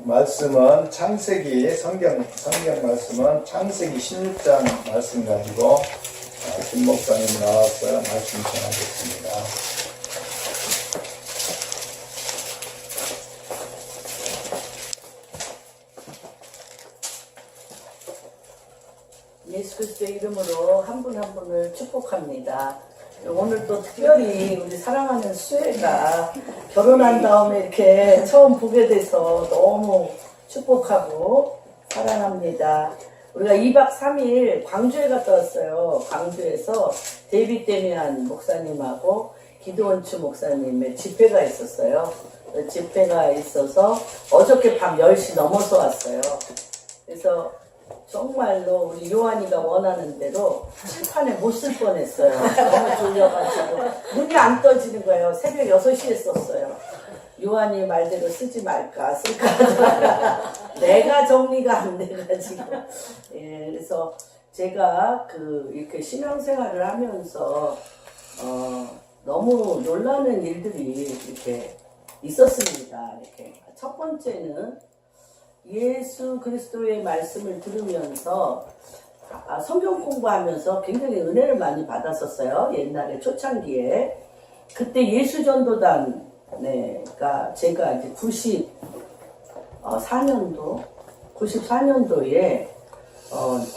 말씀은 창세기 성경 말씀은 창세기 16장 말씀 가지고 김 목사님 나와서 말씀 전하겠습니다. 예수 그리스도의 이름으로 한 분 한 분을 축복합니다. 오늘 또 특별히 우리 사랑하는 수혜가 결혼한 다음에 이렇게 처음 보게 돼서 너무 축복하고 사랑합니다. 우리가 2박 3일 광주에 갔다 왔어요. 광주에서 데이빗 데미안 목사님하고 기도원추 목사님의 집회가 있었어요. 집회가 있어서 어저께 밤 10시 넘어서 왔어요. 그래서 정말로 우리 요한이가 원하는 대로 칠판에 못 쓸 뻔했어요. 너무 졸려가지고 눈이 안 떠지는 거예요. 새벽 6시에 썼어요. 요한이 말대로 쓰지 말까 쓸까 하다가 내가 정리가 안 돼가지고 그래서 제가 이렇게 신앙생활을 하면서 너무 놀라는 일들이 이렇게 있었습니다. 이렇게 첫 번째는 예수 그리스도의 말씀을 들으면서 성경 공부하면서 굉장히 은혜를 많이 받았었어요. 옛날에 초창기에 그때 예수전도단가 제가 이제 94년도에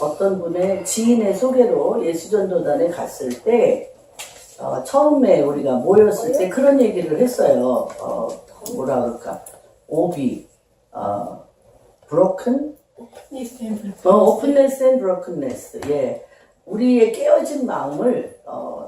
어떤 분의 지인의 소개로 예수전도단에 갔을 때 처음에 우리가 모였을 때 그런 얘기를 했어요. 뭐라 그럴까? 오비 오픈네스 앤 브로큰네스. 예. 우리의 깨어진 마음을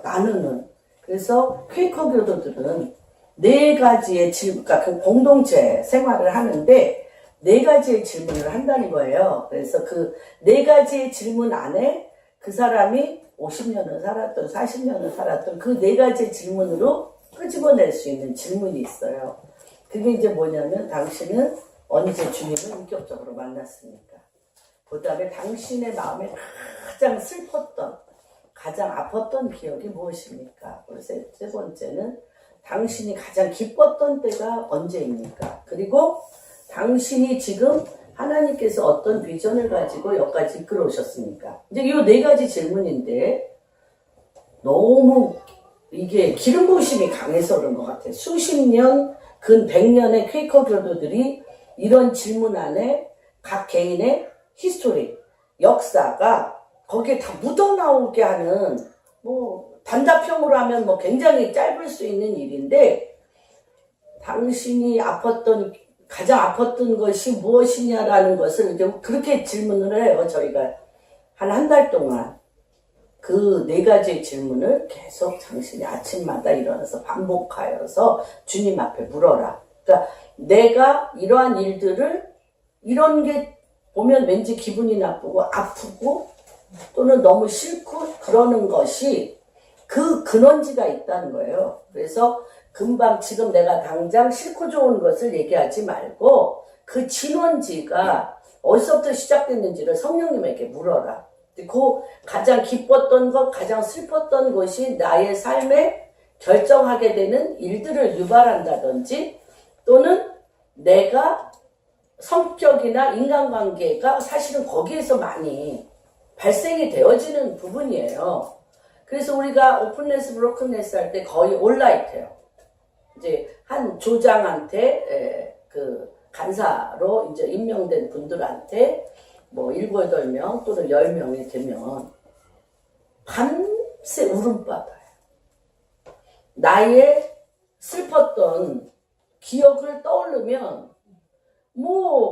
나누는. 그래서 퀘이커 교도들은 4가지의 질문, 그러니까 그 공동체 생활을 하는데 4가지의 질문을 한다는 거예요. 그래서 그 4가지의 질문 안에 그 사람이 50년을 살았던 40년을 살았던 그 4가지의 질문으로 끄집어낼 수 있는 질문이 있어요. 그게 이제 뭐냐면 당신은 언제 주님을 인격적으로 만났습니까? 그 다음에 당신의 마음에 가장 슬펐던, 가장 아팠던 기억이 무엇입니까? 세 번째는 당신이 가장 기뻤던 때가 언제입니까? 그리고 당신이 지금 하나님께서 어떤 비전을 가지고 여기까지 이끌어 오셨습니까? 이제 이 4가지 질문인데 너무 이게 기름 부으심이 강해서 그런 것 같아요. 수십 년, 근 100년의 퀘이커 교도들이 이런 질문 안에 각 개인의 히스토리, 역사가 거기에 다 묻어나오게 하는 단답형으로 하면 굉장히 짧을 수 있는 일인데 당신이 가장 아팠던 것이 무엇이냐라는 것을 이제 그렇게 질문을 해요. 저희가 한 달 동안 그 4가지의 질문을 계속 당신이 아침마다 일어나서 반복하여서 주님 앞에 물어라. 그러니까 내가 이러한 일들을 이런 게 보면 왠지 기분이 나쁘고 아프고 또는 너무 싫고 그러는 것이 그 근원지가 있다는 거예요. 그래서 금방 지금 내가 당장 싫고 좋은 것을 얘기하지 말고 그 진원지가 어디서부터 시작됐는지를 성령님에게 물어라. 그 가장 기뻤던 것, 가장 슬펐던 것이 나의 삶에 결정하게 되는 일들을 유발한다든지 또는 내가 성격이나 인간관계가 사실은 거기에서 많이 발생이 되어지는 부분이에요. 그래서 우리가 오픈네스, 브로큰네스 할 때 거의 온라이트예요. 이제 한 조장한테 그 간사로 이제 임명된 분들한테 7, 8명 또는 10명이 되면 밤새 울음바다예요. 나의 슬펐던 기억을 떠오르면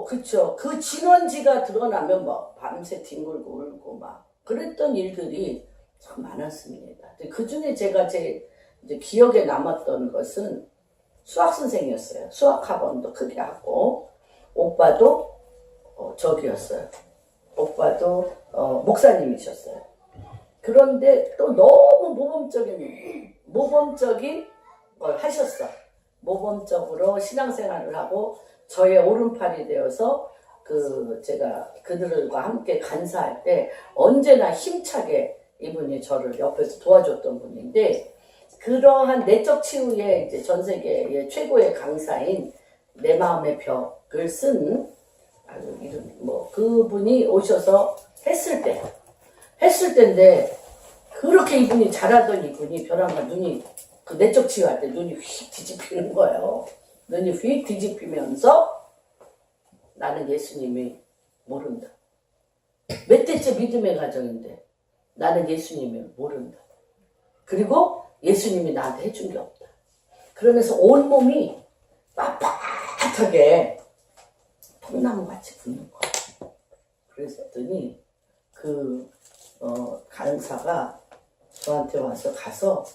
그쵸. 그 진원지가 드러나면 밤새 뒹굴고 울고 그랬던 일들이 참 많았습니다. 그 중에 제가 이제 기억에 남았던 것은 수학 선생이었어요. 수학 학원도 크게 하고 오빠도 저기였어요. 오빠도 목사님이셨어요. 그런데 또 너무 모범적인 걸 하셨어. 모범적으로 신앙생활을 하고 저의 오른팔이 되어서 제가 그들과 함께 간사할 때 언제나 힘차게 이분이 저를 옆에서 도와줬던 분인데 그러한 내적 치유의 이제 전 세계의 최고의 강사인 내 마음의 벽을 쓴 아주 이름 그분이 오셔서 했을 때인데 그렇게 이분이 잘하던 이분이 벼랑과 눈이 그 내적 치유할 때 눈이 휙 뒤집히는 거예요. 눈이 휙 뒤집히면서 나는 예수님이 모른다. 몇 대째 믿음의 가정인데 나는 예수님을 모른다. 그리고 예수님이 나한테 해준 게 없다. 그러면서 온몸이 빳빳하게 통나무같이 붙는 거야. 그랬더니 간사가 저한테 와서 가서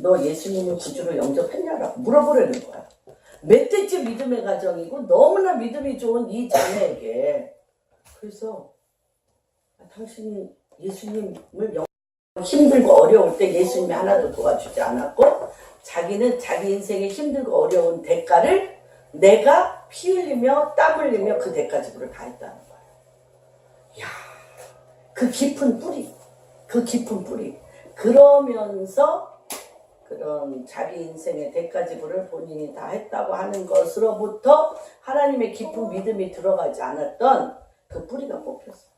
너 예수님을 구주로 영접했냐라고 물어보려는 거야. 몇 대째 믿음의 가정이고 너무나 믿음이 좋은 이 자매에게. 그래서 당신이 예수님을 힘들고 어려울 때 예수님이 하나도 도와주지 않았고 자기는 자기 인생에 힘들고 어려운 대가를 내가 피 흘리며 땀 흘리며 그 대가 지불을 다 했다는 거예요. 이야, 그 깊은 뿌리. 그러면서 그런 자기 인생의 대가 지불을 본인이 다 했다고 하는 것으로부터 하나님의 깊은 믿음이 들어가지 않았던 그 뿌리가 뽑혔어요.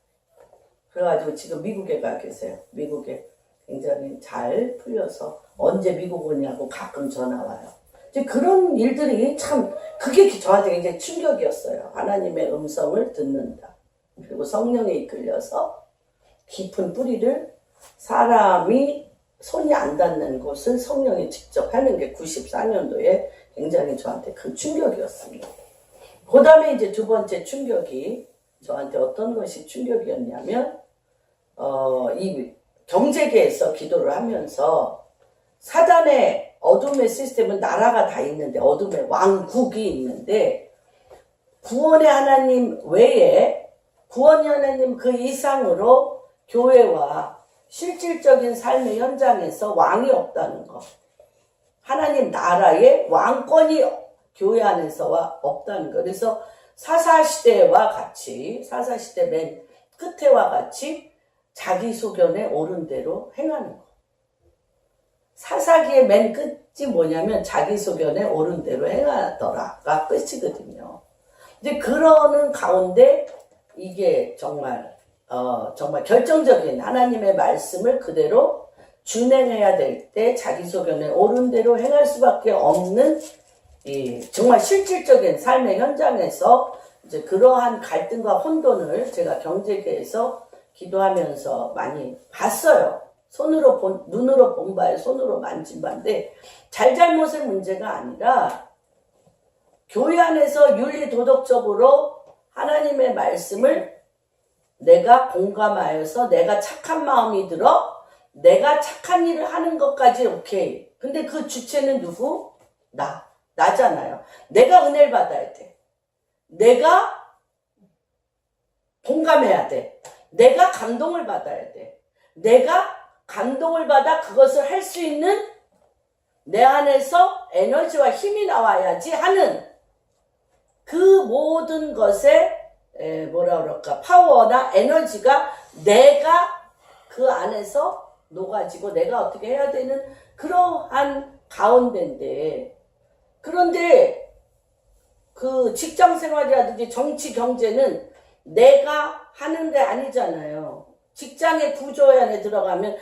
그래가지고 지금 미국에 가 계세요. 미국에 굉장히 잘 풀려서 언제 미국 오냐고 가끔 전화 와요. 이제 그런 일들이 참 그게 저한테 굉장히 충격이었어요. 하나님의 음성을 듣는다. 그리고 성령에 이끌려서 깊은 뿌리를 사람이 손이 안 닿는 곳을 성령이 직접 하는 게 94년도에 굉장히 저한테 큰 충격이었습니다. 그 다음에 이제 두 번째 충격이 저한테 어떤 것이 충격이었냐면 이 경제계에서 기도를 하면서 사단의 어둠의 시스템은 나라가 다 있는데 어둠의 왕국이 있는데 구원의 하나님 외에 구원의 하나님 그 이상으로 교회와 실질적인 삶의 현장에서 왕이 없다는 것. 하나님 나라의 왕권이 교회 안에서와 없다는 것. 그래서 사사시대와 같이 사사시대 맨 끝에와 같이 자기 소견에 옳은 대로 행하는 것. 사사기의 맨 끝이 뭐냐면 자기 소견에 옳은 대로 행하더라가 끝이거든요. 근데 그러는 가운데 이게 정말 결정적인 하나님의 말씀을 그대로 준행해야 될 때 자기 소견에 옳은 대로 행할 수밖에 없는 정말 실질적인 삶의 현장에서 이제 그러한 갈등과 혼돈을 제가 경제계에서 기도하면서 많이 봤어요. 눈으로 본 바에 손으로 만진 바인데 잘잘못의 문제가 아니라 교회 안에서 윤리 도덕적으로 하나님의 말씀을 내가 공감하여서 내가 착한 마음이 들어 내가 착한 일을 하는 것까지 오케이. 근데 그 주체는 누구? 나잖아요. 내가 은혜를 받아야 돼. 내가 공감해야 돼. 내가 감동을 받아야 돼. 내가 감동을 받아 그것을 할 수 있는 내 안에서 에너지와 힘이 나와야지 하는 그 모든 것에 파워나 에너지가 내가 그 안에서 녹아지고 내가 어떻게 해야 되는 그러한 가운데인데 그런데 그 직장 생활이라든지 정치 경제는 내가 하는 게 아니잖아요. 직장의 구조에 안에 들어가면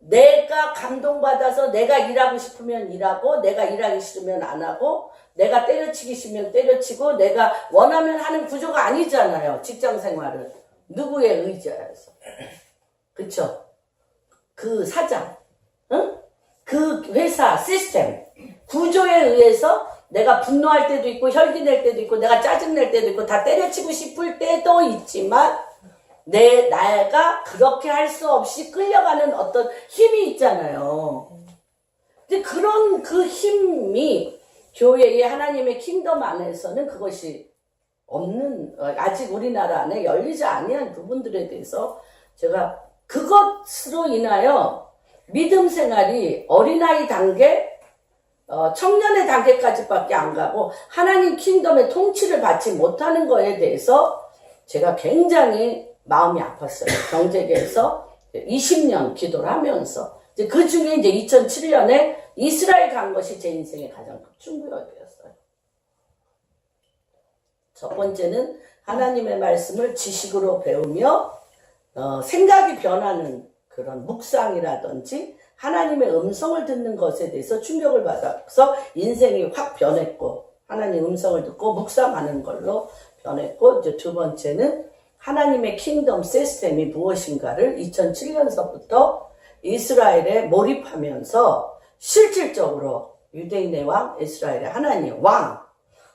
내가 감동받아서 내가 일하고 싶으면 일하고 내가 일하기 싫으면 안 하고 내가 때려치기 싫으면 때려치고 내가 원하면 하는 구조가 아니잖아요. 직장 생활은. 누구의 의지하에서. 그쵸? 그 사장, 응? 그 회사 시스템 구조에 의해서 내가 분노할 때도 있고 혈기 낼 때도 있고 내가 짜증 낼 때도 있고 다 때려치고 싶을 때도 있지만 내가 그렇게 할 수 없이 끌려가는 어떤 힘이 있잖아요. 근데 그런 그 힘이 교회의 하나님의 킹덤 안에서는 그것이 없는 아직 우리나라 안에 열리지 아니한 부분들에 대해서 제가 그것으로 인하여 믿음 생활이 어린아이 단계 청년의 단계까지밖에 안 가고 하나님 킹덤의 통치를 받지 못하는 거에 대해서 제가 굉장히 마음이 아팠어요. 경제계에서 20년 기도를 하면서 그 중에 이제 2007년에 이스라엘 간 것이 제 인생의 가장 큰 충격이었어요. 첫 번째는 하나님의 말씀을 지식으로 배우며 생각이 변하는 그런 묵상이라든지 하나님의 음성을 듣는 것에 대해서 충격을 받아서 인생이 확 변했고, 하나님 음성을 듣고 묵상하는 걸로 변했고, 이제 두 번째는 하나님의 킹덤 시스템이 무엇인가를 2007년서부터 이스라엘에 몰입하면서 실질적으로 유대인의 왕, 이스라엘의 하나님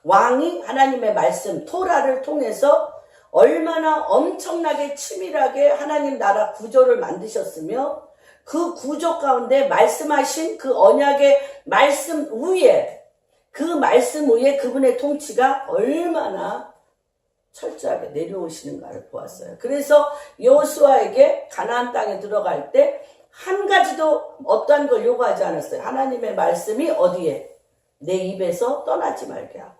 왕이 하나님의 말씀 토라를 통해서 얼마나 엄청나게 치밀하게 하나님 나라 구조를 만드셨으며, 그 구조 가운데 말씀하신 그 언약의 말씀 위에, 그 말씀 위에 그분의 통치가 얼마나 철저하게 내려오시는가를 보았어요. 그래서 여호수아에게 가나안 땅에 들어갈 때 한 가지도 어떠한 걸 요구하지 않았어요. 하나님의 말씀이 어디에? 내 입에서 떠나지 말게 하고,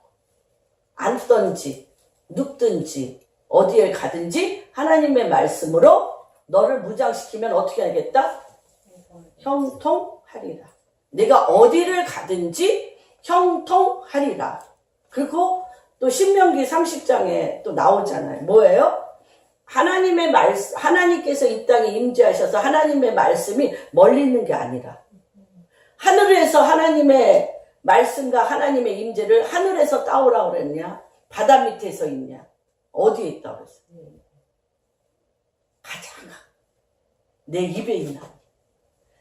앉든지 눕든지 어디에 가든지 하나님의 말씀으로 너를 무장시키면 어떻게 하겠다? 형통하리라. 내가 어디를 가든지 형통하리라. 그리고 또 신명기 30장에 또 나오잖아요. 뭐예요? 하나님의 말씀, 하나님께서 이 땅에 임재하셔서 하나님의 말씀이 멀리 있는 게 아니라, 하늘에서 하나님의 말씀과 하나님의 임재를 하늘에서 따오라고 그랬냐? 바다 밑에서 있냐? 어디에 있다고 그랬어요? 가장 내 입에 있나?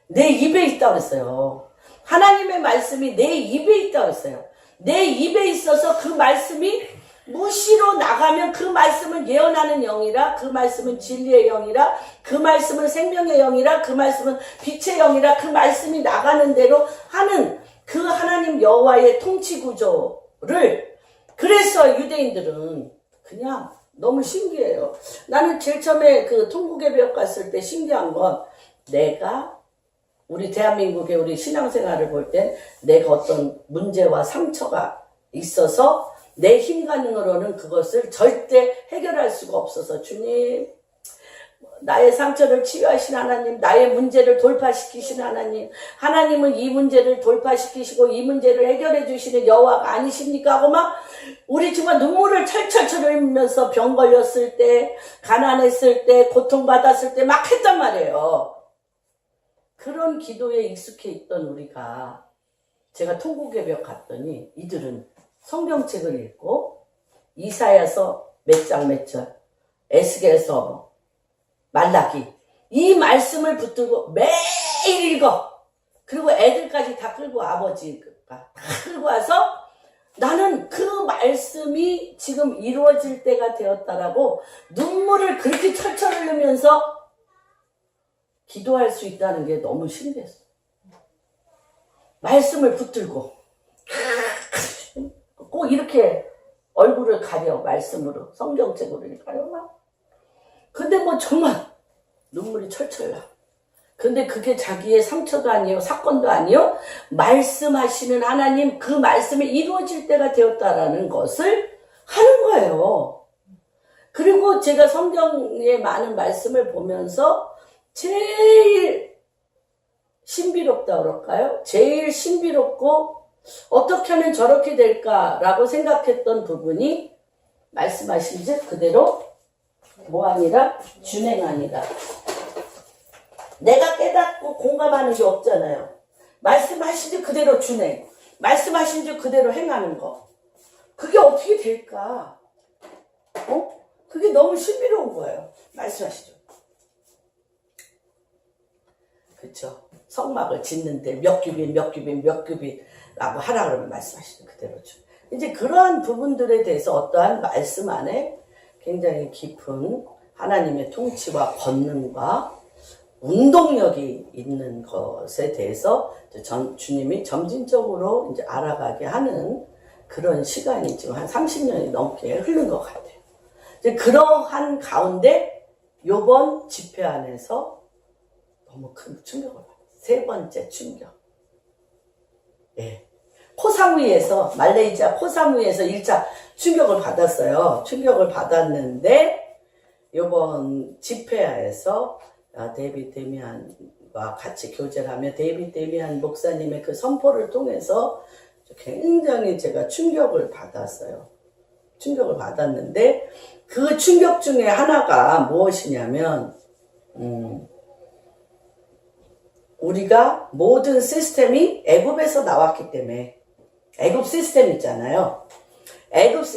내 입에 있다고 그랬어요. 하나님의 말씀이 내 입에 있다고 그랬어요. 내 입에 있어서 그 말씀이 무시로 나가면 그 말씀은 예언하는 영이라, 그 말씀은 진리의 영이라, 그 말씀은 생명의 영이라, 그 말씀은 빛의 영이라, 그 말씀이 나가는 대로 하는 그 하나님 여호와의 통치 구조를, 그래서 유대인들은 그냥 너무 신기해요. 나는 제일 처음에 그 통곡의 벽 갔을 때 신기한 건, 내가 우리 대한민국의 우리 신앙생활을 볼 때 내가 어떤 문제와 상처가 있어서 내 힘가능으로는 그것을 절대 해결할 수가 없어서, 주님, 나의 상처를 치유하신 하나님, 나의 문제를 돌파시키신 하나님, 하나님은 이 문제를 돌파시키시고 이 문제를 해결해 주시는 여호와가 아니십니까? 하고 막 우리 정말 눈물을 철철철 흘리면서 병 걸렸을 때, 가난했을 때, 고통받았을 때 막 했단 말이에요. 그런 기도에 익숙해 있던 우리가, 제가 통곡의 벽 갔더니 이들은 성경책을 읽고 이사야서 몇 장 몇 절, 에스겔서 말라기, 이 말씀을 붙들고 매일 읽어. 그리고 애들까지 다 끌고, 아버지가 다 끌고 와서 나는 그 말씀이 지금 이루어질 때가 되었다라고 눈물을 그렇게 철철 흘리면서 기도할 수 있다는 게 너무 신기했어. 말씀을 붙들고 꼭 이렇게 얼굴을 가려, 말씀으로, 성경책으로 읽어요 막. 근데 뭐 정말 눈물이 철철 나. 근데 그게 자기의 상처도 아니에요, 사건도 아니에요. 말씀하시는 하나님, 그 말씀이 이루어질 때가 되었다라는 것을 하는 거예요. 그리고 제가 성경의 많은 말씀을 보면서 제일 신비롭다 그럴까요? 제일 신비롭고 어떻게 하면 저렇게 될까라고 생각했던 부분이, 말씀하신 즉 그대로 뭐하니라? 준행하니라. 내가 깨닫고 공감하는 게 없잖아요. 말씀하신 즉 그대로 준행, 말씀하신 즉 그대로 행하는 거. 그게 어떻게 될까? 그게 너무 신비로운 거예요. 말씀하시죠. 그쵸? 성막을 짓는데 몇 규빗 라고 하라 그러면 말씀하시죠. 그대로 좀. 이제 그러한 부분들에 대해서 어떠한 말씀 안에 굉장히 깊은 하나님의 통치와 권능과 운동력이 있는 것에 대해서 주님이 점진적으로 이제 알아가게 하는 그런 시간이 지금 한 30년이 넘게 흐른 것 같아요. 이제 그러한 가운데 요번 집회 안에서 너무 큰 충격을 받았어요. 세 번째 충격. 예. 코사무이에서, 말레이시아 코사무이에서 1차 충격을 받았어요. 충격을 받았는데, 요번 집회에서 데이빗 데미안과 같이 교제를 하며 데이빗 데미안 목사님의 그 선포를 통해서 굉장히 제가 충격을 받았어요. 충격을 받았는데 그 충격 중에 하나가 무엇이냐면 우리가 모든 시스템이 애굽에서 나왔기 때문에 애굽 시스템 있잖아요.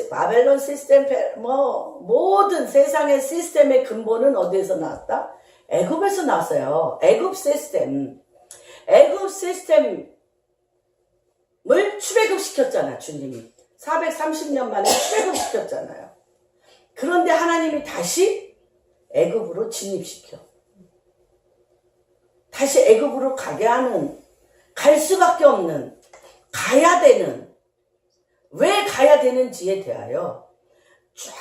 바벨론 시스템, 모든 세상의 시스템의 근본은 어디에서 나왔다? 애굽에서 나왔어요. 애굽 시스템을 출애굽시켰잖아, 주님이. 430년 만에 출애굽시켰잖아요. 그런데 하나님이 다시 애굽으로 진입시켜. 다시 애굽으로 가게 하는, 갈 수밖에 없는, 가야 되는, 왜 가야 되는지에 대하여 쫙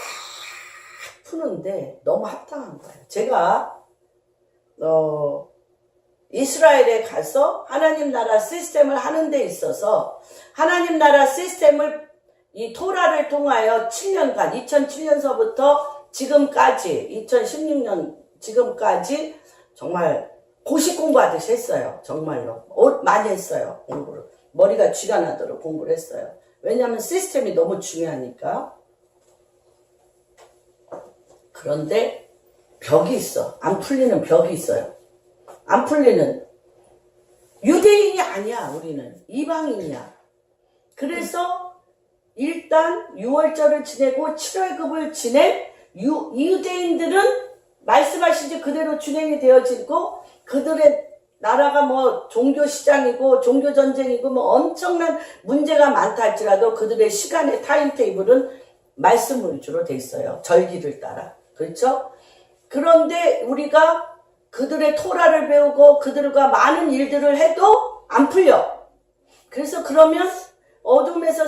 푸는데 너무 합당한 거예요. 제가 이스라엘에 가서 하나님 나라 시스템을 하는 데 있어서 하나님 나라 시스템을 이 토라를 통하여 7년간 2007년서부터 지금까지 2016년 지금까지 정말 고시 공부하듯이 했어요. 정말로 많이 했어요. 공부를. 머리가 쥐가 나도록 공부를 했어요. 왜냐하면 시스템이 너무 중요하니까. 그런데 벽이 있어. 안 풀리는 벽이 있어요. 안 풀리는. 유대인이 아니야, 우리는. 이방인이야. 그래서 일단 6월절을 지내고 7월급을 지낸 유대인들은 말씀하신 지 그대로 준행이 되어지고 그들의 나라가 뭐 종교 시장이고 종교 전쟁이고 뭐 엄청난 문제가 많다 할지라도 그들의 시간의 타임테이블은 말씀 위주로 돼 있어요. 절기를 따라. 그렇죠? 그런데 우리가 그들의 토라를 배우고 그들과 많은 일들을 해도 안 풀려. 그래서 그러면 어둠에서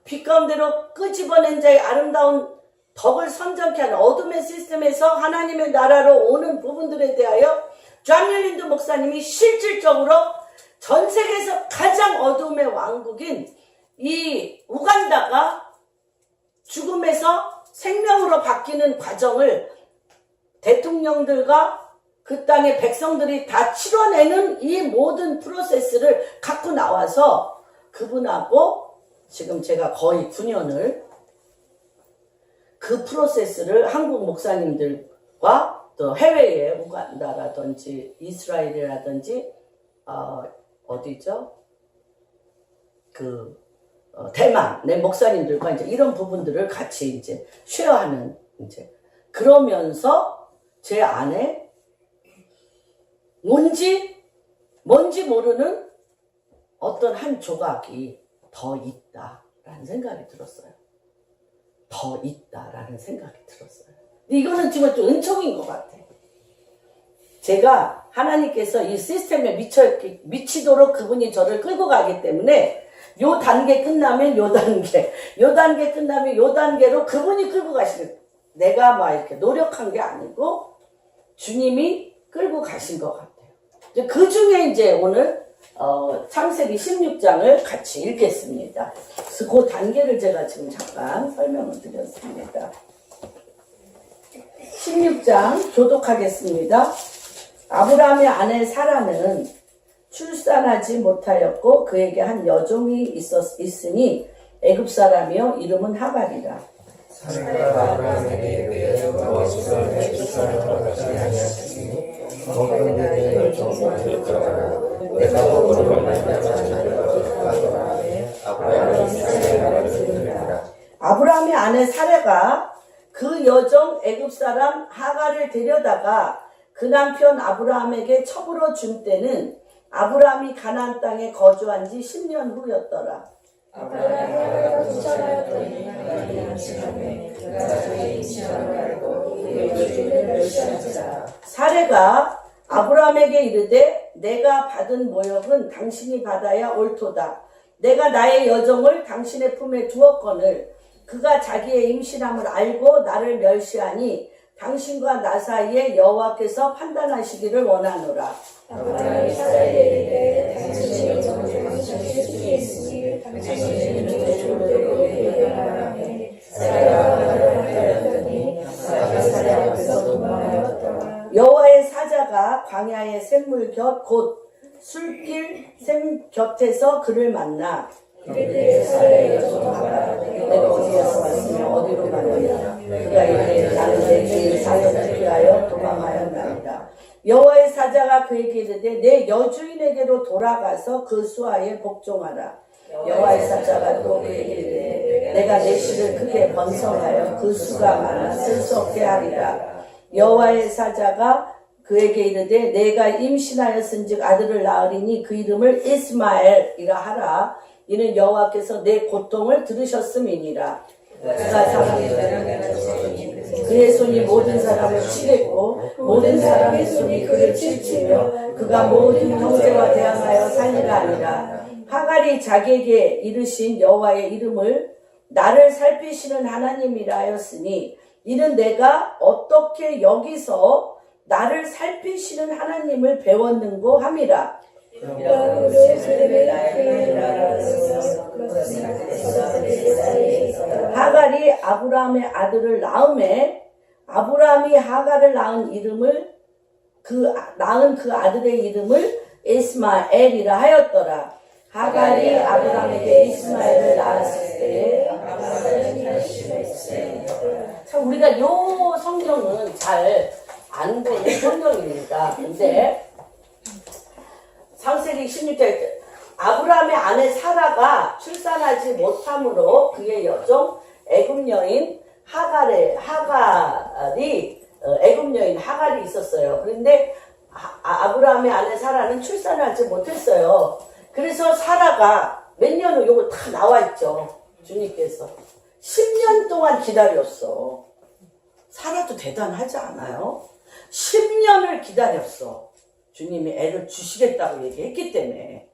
빛 가운데로 끄집어낸 자의 아름다운 덕을 선정케 하는 어둠의 시스템에서 하나님의 나라로 오는 부분들에 대하여 존 율린드 목사님이 실질적으로 전 세계에서 가장 어둠의 왕국인 이 우간다가 죽음에서 생명으로 바뀌는 과정을 대통령들과 그 땅의 백성들이 다 치러내는 이 모든 프로세스를 갖고 나와서 그분하고 지금 제가 거의 9년을 그 프로세스를 한국 목사님들과 또 해외에 우간다라든지 이스라엘이라든지 어디죠? 대만 내 목사님들과 이제 이런 부분들을 같이 이제 쉐어하는 이제 그러면서 제 안에 뭔지 모르는 어떤 한 조각이 더 있다라는 생각이 들었어요. 더 있다라는 생각이 들었어요. 근데 이거는 정말 좀 은총인 것 같아. 제가 하나님께서 이 시스템에 미치도록 그분이 저를 끌고 가기 때문에 요 단계 끝나면 요 단계 끝나면 요 단계로 그분이 끌고 가시는, 내가 막 이렇게 노력한 게 아니고 주님이 끌고 가신 것 같아요. 그 중에 이제 오늘 창세기 16장을 같이 읽겠습니다. 그래서 그 단계를 제가 지금 잠깐 설명을 드렸습니다. 16장 교독하겠습니다. 아브라함의 아내 사라는 출산하지 못하였고 그에게 한 여종이 있으니 애굽 사람이요 이름은 하갈이라. 사라가 아브라함에게 그 여종과 출산을 허락하지 아니하시니 너희에게 여종과 들었다가 내가 복으로 아브라함의 아내 사라가 그 여종 애굽 사람 하갈을 데려다가 그 남편 아브라함에게 첩으로 준 때는 아브라함이 가나안 땅에 거주한 지 10년 후였더라. 아브라함이 부천하였더니 하갈이 임신하매 그가 자기의 임신함을 알고 그 여종을 멸시한지라. 사레가 아브라함에게 이르되 내가 받은 모욕은 당신이 받아야 옳도다. 내가 나의 여종을 당신의 품에 두었거늘 그가 자기의 임신함을 알고 나를 멸시하니 당신과 나 사이에 여호와께서 판단하시기를 원하노라. 아브라함이 사라에게 이르되 당신의 여종을 당신의 중에 있으니 당신의 여종을 예견하라매 사라가 말을 하였더니 사라가 사라 앞에서 도망하였더라. 여호와의 사자가 광야의 샘물 곁 곧 술길 샘 곁에서 그를 만나 이르되 사라의 여종 하갈아 내가 어디에서 왔으며 어디로 가느냐. 그가 이르되 나는 내 주의 사역을 피하여 도망하였나이다. 여호와의 사자가 그에게 이르되 내 여주인에게로 돌아가서 그 수하에 복종하라. 여호와의 사자가 또 그에게 이르되 내가 내 씨를 크게 번성하여 그 수가 많아 쓸 수 없게 하리라. 여호와의 사자가 그에게 이르되 내가 임신하였은즉 아들을 낳으리니 그 이름을 이스마엘이라 하라. 이는 여호와께서 내 고통을 들으셨음이니라. 그가 사람이 그의 손이 모든 사람을 치겠고 모든 사람의 손이 그를 칠치며 그가 모든 형제와 대항하여 살리가 아니라. 하갈이 자기에게 이르신 여호와의 이름을 나를 살피시는 하나님이라 하였으니 이는 내가 어떻게 여기서 나를 살피시는 하나님을 배웠는고 함이라. 하갈이 아브라함의 아들을 낳음에 아브라함이 하갈을 낳은 이름을 낳은 그 아들의 이름을 이스마엘이라 하였더라. 하갈이 아브라함에게 이스마엘을 낳았을 때에 참 우리가 요 성경은 잘 안 보는 성경입니다. 근데 창세기 16절 아브라함의 아내 사라가 출산하지 못함으로 그의 여종 애굽 여인 하갈이 애굽 여인 하갈이 있었어요. 그런데 아브라함의 아내 사라는 출산하지 못했어요. 그래서 사라가 몇 년 후 요거 다 나와 있죠. 주님께서 10년 동안 기다렸어. 사라도 대단하지 않아요? 10년을 기다렸어. 주님이 애를 주시겠다고 얘기했기 때문에.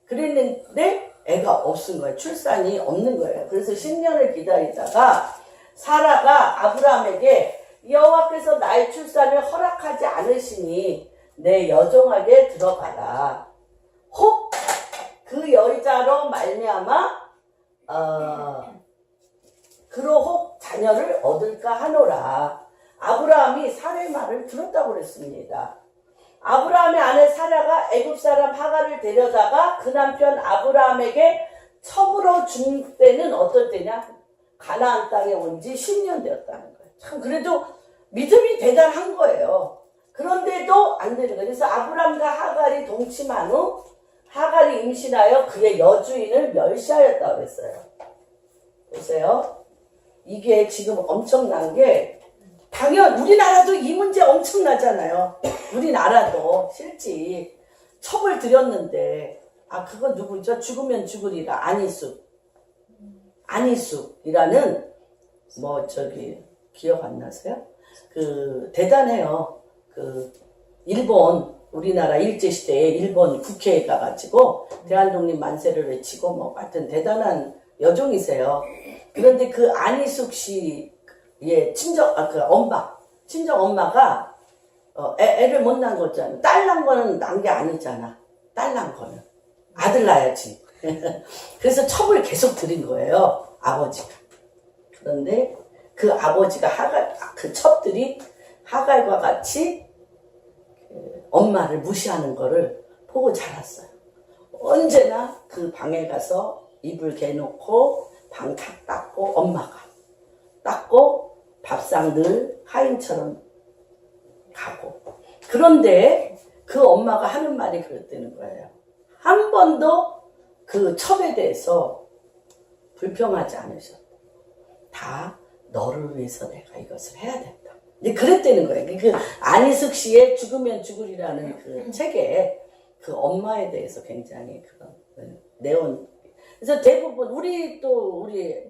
그랬는데 애가 없은 거예요. 출산이 없는 거예요. 그래서 10년을 기다리다가 사라가 아브라함에게 여호와께서 나의 출산을 허락하지 않으시니 내 여종에게 들어가라. 혹 그 여자로 말미암아 그로 혹 자녀를 얻을까 하노라. 아브라함이 사라의 말을 들었다고 그랬습니다. 아브라함의 아내 사라가 애굽 사람 하갈을 데려다가 그 남편 아브라함에게 첩으로 준 때는 어떨 때냐? 가나안 땅에 온 지 10년 되었다는 거예요. 참 그래도 믿음이 대단한 거예요. 그런데도 안 되는 거예요. 그래서 아브라함과 하갈이 동침한 후 하갈이 임신하여 그의 여주인을 멸시하였다고 했어요. 보세요. 이게 지금 엄청난 게 당연 우리나라도 이 문제 엄청나잖아요. 우리나라도 실제 첩을 들였는데 그건 누구죠? 죽으면 죽으리라. 안희숙이라는 기억 안 나세요? 대단해요. 일본 우리나라 일제시대에 일본 국회에 가가지고 대한독립 만세를 외치고 하여튼 대단한 여종이세요. 그런데 그 안희숙 씨의 친정 엄마가 애를 못 낳은 거잖아. 딸 낳은 거는 낳은 게 아니잖아. 딸 낳은 거는 아들 낳아야지. 그래서 첩을 계속 들인 거예요, 아버지가. 그런데 그 아버지가 그 첩들이 하갈과 같이 엄마를 무시하는 거를 보고 자랐어요. 언제나 그 방에 가서 이불 개놓고 방 다 닦고 엄마가 닦고 밥상 늘 하인처럼 가고. 그런데 그 엄마가 하는 말이 그랬다는 거예요. 한 번도 그 첩에 대해서 불평하지 않으셨다. 다 너를 위해서 내가 이것을 해야 된다. 그랬다는 거예요. 그 안희숙 씨의 죽으면 죽으리라는 그 책에 그 엄마에 대해서 굉장히 그런 내용. 그래서 대부분 우리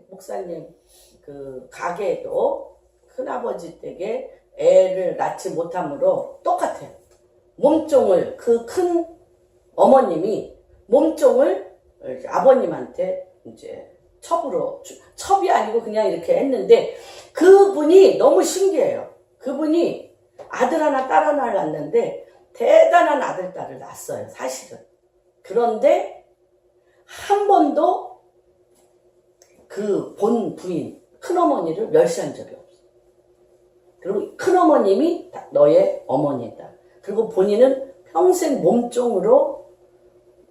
목사님 그 가게에도 큰아버지 댁에 애를 낳지 못함으로 똑같아요. 몸종을 그 큰 어머님이 몸종을 아버님한테 이제 첩이 아니고 그냥 이렇게 했는데 그분이 너무 신기해요. 그분이 아들 하나 딸 하나를 낳았는데 대단한 아들 딸을 낳았어요, 사실은. 그런데 한 번도 그 본 부인 큰어머니를 멸시한 적이 없어요. 그리고 큰어머님이 너의 어머니다. 그리고 본인은 평생 몸종으로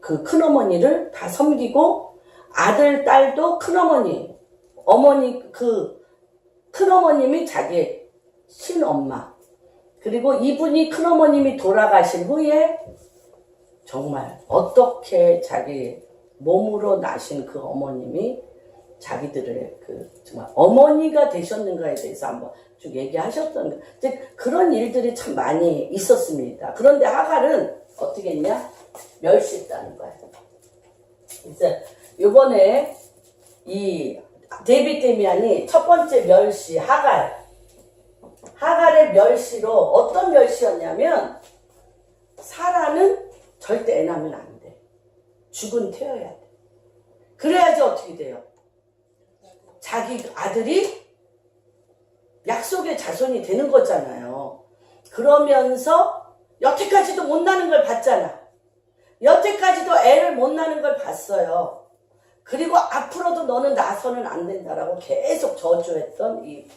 그 큰어머니를 다 섬기고 아들, 딸도 큰어머니, 어머니 큰어머님이 자기 친엄마, 그리고 이분이 큰어머님이 돌아가신 후에 정말 어떻게 자기 몸으로 나신 그 어머님이 자기들의 그 정말 어머니가 되셨는가에 대해서 한번 쭉 얘기하셨던 거. 이제 그런 일들이 참 많이 있었습니다. 그런데 하갈은 어떻게 했냐? 멸시했다는 거예요. 이제 이번에 이 데빗 데미안이 첫 번째 멸시 하갈의 멸시로 어떤 멸시였냐면 사라는 절대 애 낳으면 안 돼. 죽은 태어야 돼. 그래야지 어떻게 돼요? 자기 아들이 약속의 자손이 되는 거잖아요. 그러면서 여태까지도 못 나는 걸 봤잖아. 여태까지도 애를 못 낳는 걸 봤어요. 그리고 앞으로도 너는 나서는 안 된다라고 계속 저주했던 이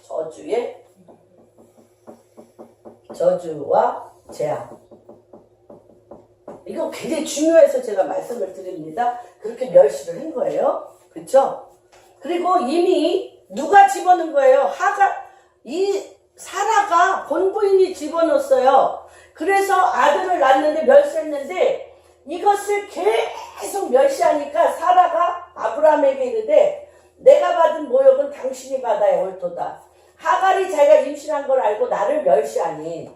저주와 재앙. 이거 굉장히 중요해서 제가 말씀을 드립니다. 그렇게 멸시를 한 거예요. 그렇죠? 그리고 이미 누가 집어넣은 거예요? 이 사라가 본부인이 집어넣었어요. 그래서 아들을 낳는데 멸시했는데 이것을 계속 멸시하니까 사라가 아브라함에게 이르되 내가 받은 모욕은 당신이 받아야 옳도다. 하갈이 자기가 임신한 걸 알고 나를 멸시하니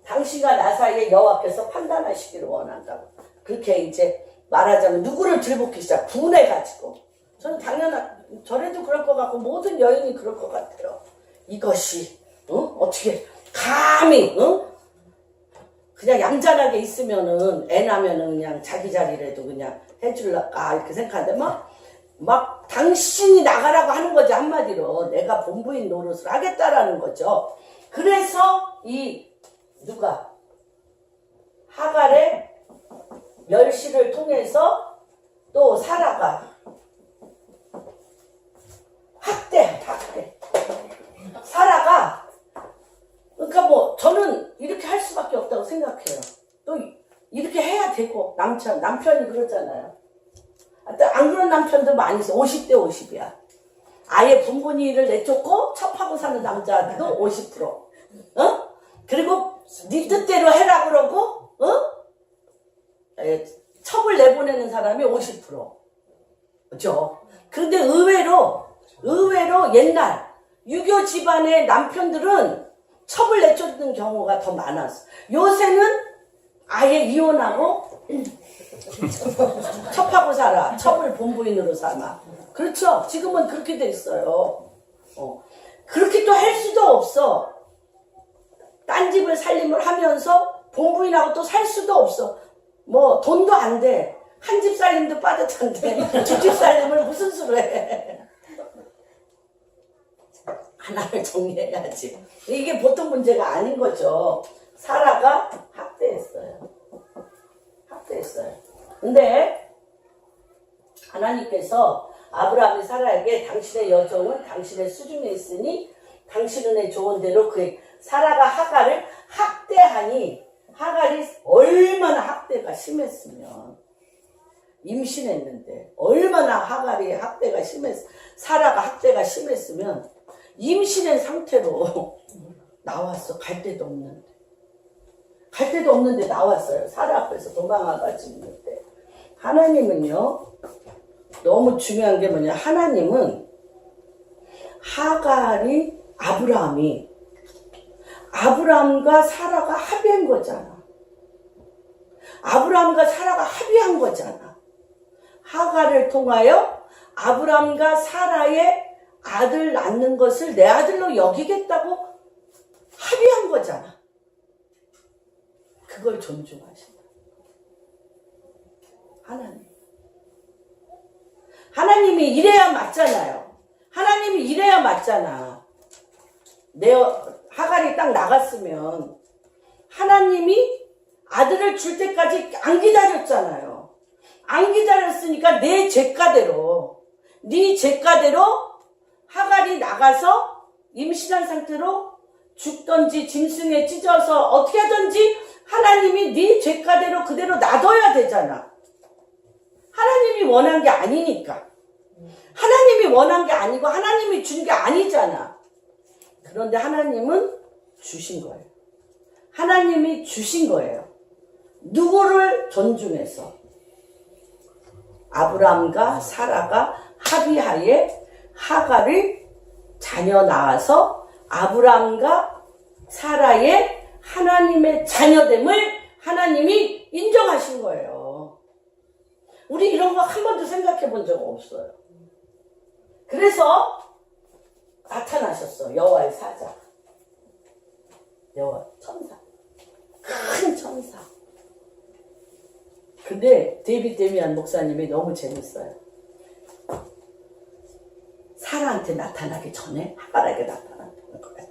당신과 나 사이에 여호와께서 판단하시기를 원한다고. 그렇게 이제 말하자면 누구를 들볶기 시작, 분해가지고. 저는 저래도 그럴 것 같고 모든 여인이 그럴 것 같아요. 이것이 어떻게 감히 그냥 얌전하게 있으면은 애 나면은 그냥 자기 자리라도 그냥 해줄까 이렇게 생각하는데 막 당신이 나가라고 하는 거지. 한마디로 내가 본부인 노릇을 하겠다라는 거죠. 그래서 누가 하갈의 멸시를 통해서 또 사라가 학대. 사라가 그러니까 저는 이렇게 할 수밖에 없다고 생각해요. 또 이렇게 해야 되고 남편이 그러잖아요. 안 그런 남편도 많이 있어. 50대 50이야. 아예 분분이를 내쫓고 첩하고 사는 남자도 50%. 그리고 네 뜻대로 해라 그러고 첩을 내보내는 사람이 50%. 그렇죠? 그런데 의외로 옛날 유교 집안의 남편들은 첩을 내쫓는 경우가 더 많았어. 요새는 아예 이혼하고 첩하고 살아. 첩을 본부인으로 삼아. 그렇죠? 지금은 그렇게 돼 있어요. 그렇게 또 할 수도 없어. 딴 집을 살림을 하면서 본부인하고 또 살 수도 없어. 돈도 안 돼. 한 집 살림도 빠듯한데 두 집 살림을 무슨 수로 해. 하나를 정리해야지. 이게 보통 문제가 아닌 거죠. 사라가 학대했어요. 근데 하나님께서 아브라함이 사라에게 당신의 여종은 당신의 수중에 있으니 당신은 내 좋은 대로 사라가 하갈을 학대하니 하갈이 얼마나 학대가 심했으면 임신했는데 얼마나 하갈이 학대가 사라가 학대가 심했으면 임신한 상태로 나왔어. 갈 데도 없는데 나왔어요. 사라 앞에서 도망가가지고 있는데 하나님은요 너무 중요한 게 뭐냐, 하나님은 아브라함과 사라가 합의한 거잖아. 아브라함과 사라가 합의한 거잖아. 하갈을 통하여 아브라함과 사라의 아들 낳는 것을 내 아들로 여기겠다고 합의한 거잖아. 그걸 존중하신다. 하나님이 이래야 맞잖아요. 하나님이 이래야 맞잖아. 하갈이 딱 나갔으면 하나님이 아들을 줄 때까지 안 기다렸잖아요. 안 기다렸으니까 네 죄가대로 하갈이 나가서 임신한 상태로 죽던지 짐승에 찢어서 어떻게 하든지 하나님이 네 죄가대로 그대로 놔둬야 되잖아. 하나님이 원한 게 아니니까. 하나님이 원한 게 아니고 하나님이 준 게 아니잖아. 그런데 하나님은 주신 거예요. 하나님이 주신 거예요. 누구를 존중해서? 아브라함과 사라가 합의하에 하갈을 자녀 낳아서 아브라함과 사라의 하나님의 자녀됨을 하나님이 인정하신 거예요. 우리 이런 거 한 번도 생각해 본 적 없어요. 그래서 나타나셨어. 여호와의 사자. 여호와 천사. 큰 천사. 근데 데이빗 데미안 목사님이 너무 재밌어요. 사라한테 나타나기 전에 하갈에게 나타났다는 거예요.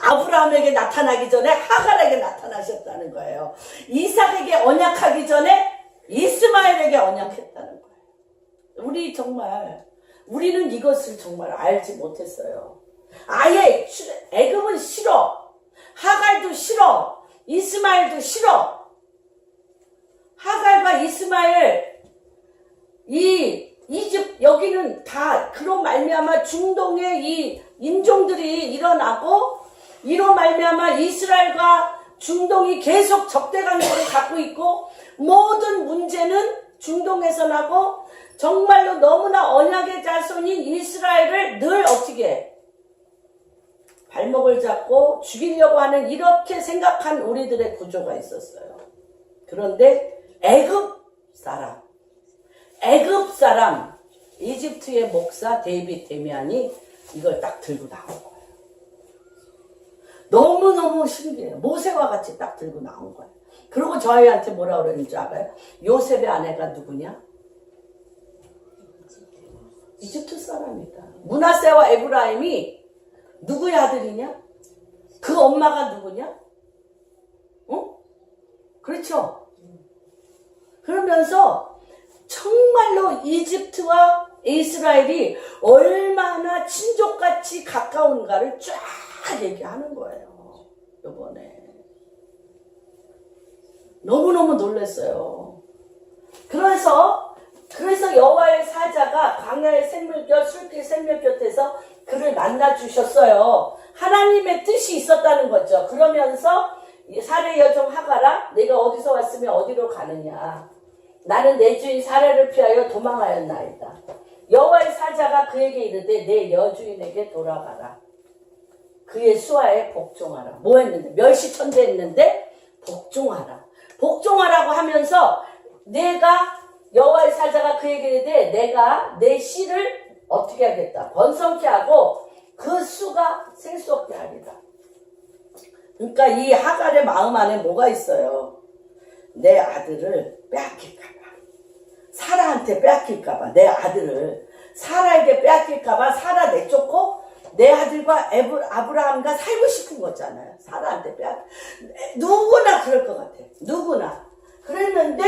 아브라함에게 나타나기 전에 하갈에게 나타나셨다는 거예요. 이삭에게 언약하기 전에 이스마엘에게 언약했다는 거예요. 우리는 이것을 정말 알지 못했어요. 아예 애굽은 싫어. 하갈도 싫어. 이스마엘도 싫어. 하갈과 이스마엘, 이집 여기는 다 그런 말미암아 중동의 이 인종들이 일어나고 이런 말미암아 이스라엘과 중동이 계속 적대 관계를 갖고 있고 모든 문제는 중동에서 나고 정말로 너무나 언약의 자손인 이스라엘을 늘 어떻게 해? 발목을 잡고 죽이려고 하는 이렇게 생각한 우리들의 구조가 있었어요. 그런데 애굽 사람 이집트의 목사 데이빗 데미안이 이걸 딱 들고 나온 거예요. 너무너무 신기해요. 모세와 같이 딱 들고 나온 거예요. 그리고 저희한테 뭐라 그러는지 알아요? 요셉의 아내가 누구냐? 이집트 사람이다. 므낫세와 에브라임이 누구의 아들이냐? 그 엄마가 누구냐? 그렇죠? 그러면서 정말로 이집트와 이스라엘이 얼마나 친족같이 가까운가를 쫙 얘기하는 거예요. 이번에 너무너무 놀랐어요. 그래서 여호와의 사자가 광야의 생물곁 술길 생물곁에서 그를 만나 주셨어요. 하나님의 뜻이 있었다는 거죠. 그러면서 사례 여종 하갈아, 내가 어디서 왔으면 어디로 가느냐? 나는 내 주인 사례를 피하여 도망하였나이다. 여호와의 사자가 그에게 이르되 내 여주인에게 돌아가라. 그의 수하에 복종하라. 뭐 했는데? 멸시천대했는데 복종하라. 복종하라고 하면서 여호와의 사자가 그에게 이르되 내가 내 씨를 어떻게 하겠다? 번성케 하고 그 수가 셀 수 없게 하리라. 그러니까 이 하갈의 마음 안에 뭐가 있어요? 내 아들을 빼앗길까봐, 사라한테 빼앗길까봐, 내 아들을 사라에게 빼앗길까봐 사라 내쫓고 내 아들과 아브라함과 살고 싶은 거잖아요. 사라한테 누구나 그럴 것 같아. 누구나. 그랬는데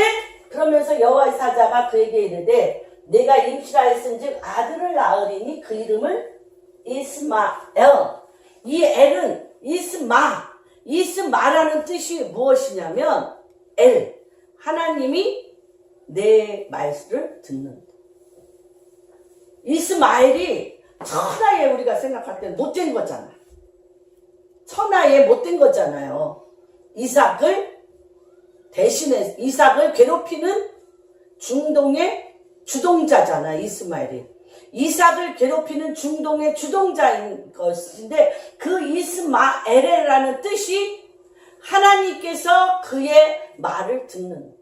그러면서 여호와의 사자가 그에게 이르되 내가 임신하였은즉 아들을 낳으리니 그 이름을 이스마엘. 이 엘은 이스마라는 뜻이 무엇이냐면 하나님이 내 말씀을 듣는다. 이스마엘이 천하에 우리가 생각할 때 못된 거잖아. 천하에 못된 거잖아요. 이삭을 괴롭히는 중동의 주동자잖아. 이스마엘이 이삭을 괴롭히는 중동의 주동자인 것인데 그 이스마엘이라는 뜻이 하나님께서 그의 말을 듣는,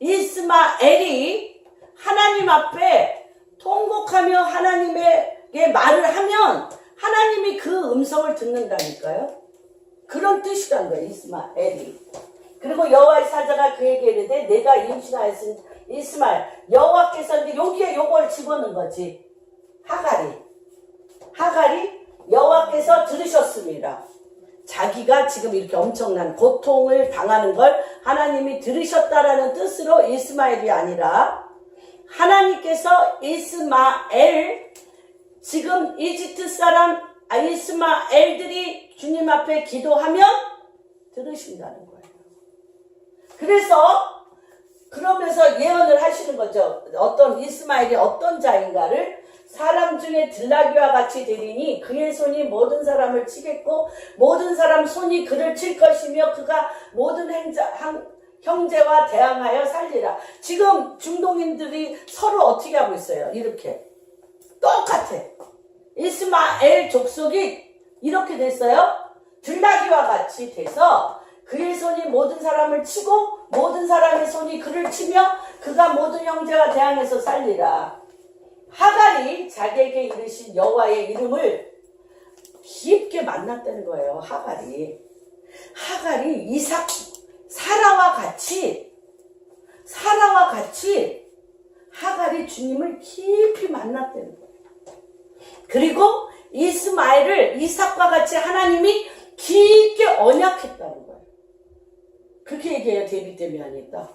이스마엘이 하나님 앞에 통곡하며 하나님에게 말을 하면 하나님이 그 음성을 듣는다니까요. 그런 뜻이란 거예요. 이스마엘이. 그리고 여호와의 사자가 그에게 이르되 내가 임신하였으니 이스마엘. 여호와께서 이제 여기에 요걸 집어넣은 거지. 하갈이 여호와께서 들으셨습니다. 자기가 지금 이렇게 엄청난 고통을 당하는 걸 하나님이 들으셨다라는 뜻으로 이스마엘이 아니라 하나님께서 이스마엘, 지금 이집트 사람 이스마엘들이 주님 앞에 기도하면 들으신다는 거예요. 그러면서 예언을 하시는 거죠. 이스마엘이 어떤 자인가를 사람 중에 들나귀와 같이 되리니 그의 손이 모든 사람을 치겠고 모든 사람 손이 그를 칠 것이며 그가 모든 형제와 대항하여 살리라. 지금 중동인들이 서로 어떻게 하고 있어요? 이렇게 똑같아. 이스마엘 족속이 이렇게 됐어요. 들나귀와 같이 돼서 그의 손이 모든 사람을 치고 모든 사람의 손이 그를 치며 그가 모든 형제와 대항해서 살리라. 하갈이 자기에게 이르신 여호와의 이름을 깊게 만났다는 거예요. 하갈이 사라와 같이 하갈이 주님을 깊이 만났다는 거예요. 그리고 이스마엘을 이삭과 같이 하나님이 깊게 언약했다는 거예요. 그렇게 얘기해요. 데뷔 때문에 아니다.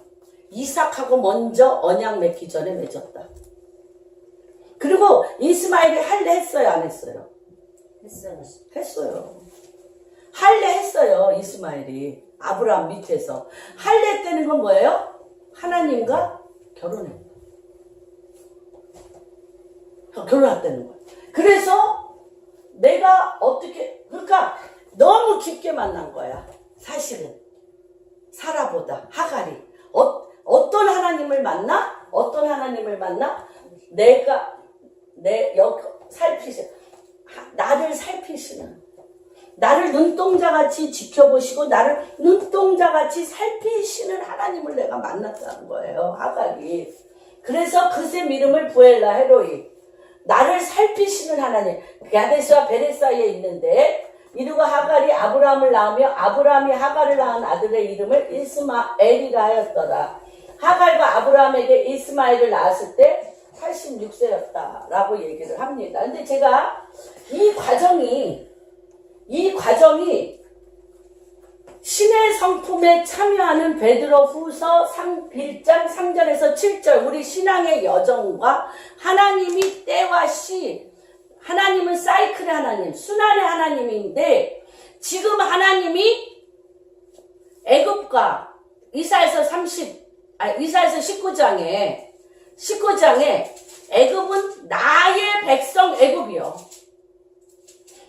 이삭하고 먼저 언약 맺기 전에 맺었다. 그리고 이스마엘이 할례 했어요? 안 했어요? 했어요. 할례 했어요. 이스마엘이 아브라함 밑에서. 할례 때는 건 뭐예요? 하나님과 결혼했다는 거예요. 그래서 내가 그러니까 너무 깊게 만난 거야. 사실은 사라보다 하갈이 어떤 하나님을 만나? 나를 살피시는, 나를 눈동자같이 지켜보시고 나를 눈동자같이 살피시는 하나님을 내가 만났다는 거예요. 하갈이. 그래서 그 셈 이름을 부엘라 헤로이, 나를 살피시는 하나님. 야데스와 베레 사이에 있는데 이르고 하갈이 아브라함을 낳으며 아브라함이 하갈을 낳은 아들의 이름을 이스마엘이라 하였더라. 하갈과 아브라함에게 이스마엘을 낳았을 때 86세였다라고 얘기를 합니다. 근데 제가 이 과정이 신의 성품에 참여하는 베드로 후서 1장 3절에서 7절, 우리 신앙의 여정과 하나님이 때와 하나님은 사이클의 하나님, 순환의 하나님인데, 지금 하나님이 애굽과 이사야서 19장에 애굽은 나의 백성 애굽이요.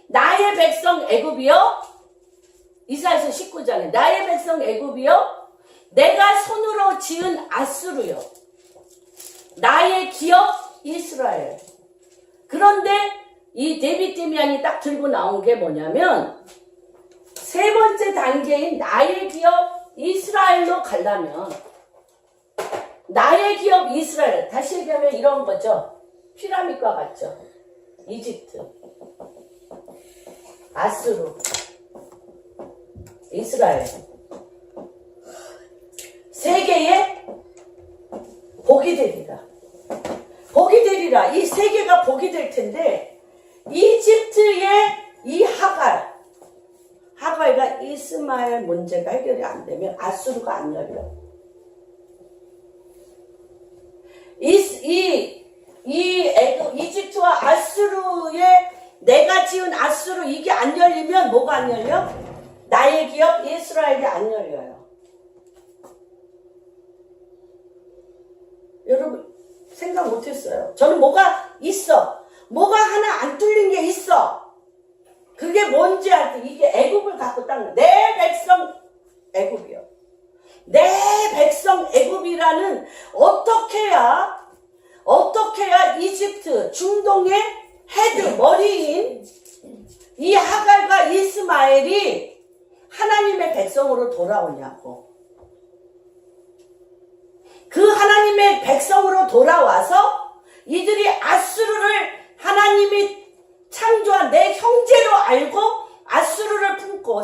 나의 백성 애굽이요. 이사야서 19장에 나의 백성 애굽이요. 내가 손으로 지은 아수르요. 나의 기업 이스라엘. 그런데 이 데비데미안이 딱 들고 나온 게 뭐냐면, 세 번째 단계인 나의 기업 이스라엘로 가려면, 나의 기업 이스라엘, 다시 얘기하면 이런 거죠. 피라밋과 같죠. 이집트, 아수르, 이스라엘. 세계에 복이 되리라. 이 세계가 복이 될 텐데, 이집트의 이 하갈과 이스마엘 문제가 해결이 안 되면 아수르가 안 열려. 이집트와 아수르의 내가 지은 아수르, 이게 안 열리면 뭐가 안 열려? 나의 기업 이스라엘이 안 열려요. 여러분 생각 못했어요. 저는 뭐가 하나 안 뚫린 게 있어. 그게 뭔지 알 때, 이게 애굽을 갖고 딱 내 백성 애굽이요. 내 백성 애굽이라는, 어떻게 해야 이집트 중동의 헤드, 머리인 이 하갈과 이스마엘이 하나님의 백성으로 돌아오냐고. 그 하나님의 백성으로 돌아와서 이들이 아수르를 하나님이 창조한 내 형제로 알고 아수르를 품고,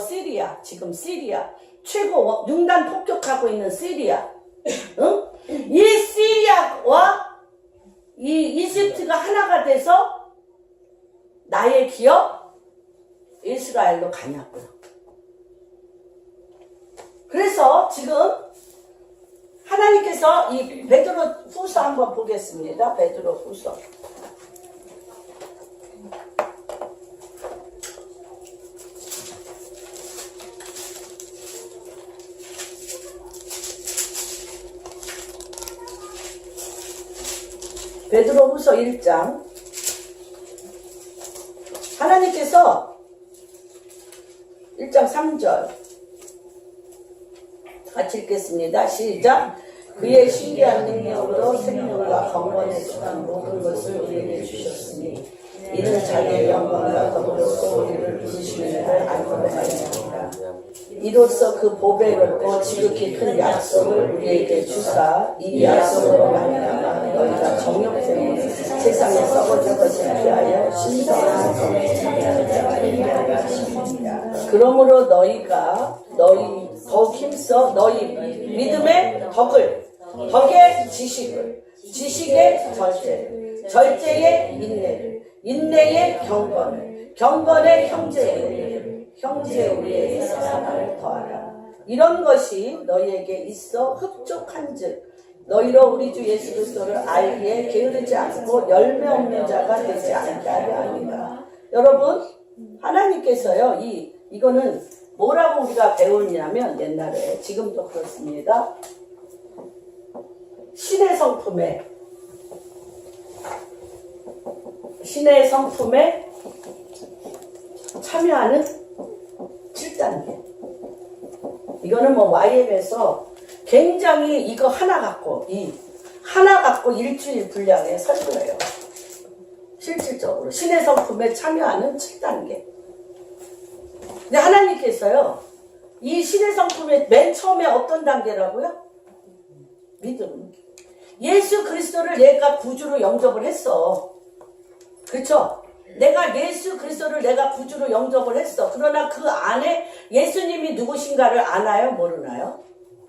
지금 시리아 최고 융단 폭격하고 있는 시리아, 응? 이 시리아와 이 이집트가 하나가 돼서 나의 기업 이스라엘로 가냐고요. 그래서 지금 하나님께서 이 베드로 후서 한번 보겠습니다. 베드로 후서. 베드로 후서 1장 하나님께서 1장 3절 같이 읽겠습니다. 시작. 그의 신기한 능력으로 생명과 건강에 속한 모든 것을 우리에게 주셨으니 이는 자기의 영광과 더불어서 우리를 부르시는 일을 알고 말합니다. 이로써 그 보배롭고 지극히 큰 약속을 우리에게 주사 이 약속으로 말미암아 너희가 정욕 때문에 세상에 썩어질 것을 피하여 신성한 성에 참여하자 하십니다. 그러므로 너희가 더욱 힘써 너희 믿음의 덕의 지식을, 지식의 절제의 인내의 경건의 형제 우리에게 사랑을 더하라. 이런 것이 너희에게 있어 흡족한즉 너희로 우리 주 예수 그리스도를 알기에 게으르지 않고 열매 없는 자가 되지 않게 하려 합니다. 여러분, 하나님께서요, 이거는 뭐라고 우리가 배우냐면 옛날에, 지금도 그렇습니다. 신의 성품에 참여하는 7단계. 이거는 뭐 YM에서 굉장히 이거 하나 갖고 일주일 분량의 설교예요. 실질적으로 신의 성품에 참여하는 7단계. 근데 하나님께서요, 이 신의 성품의 맨 처음에 어떤 단계라고요? 믿음. 예수 그리스도를 내가 구주로 영접을 했어. 그렇죠? 내가 예수 그리스도를 내가 구주로 영접을 했어. 그러나 그 안에 예수님이 누구신가를 아나요? 모르나요?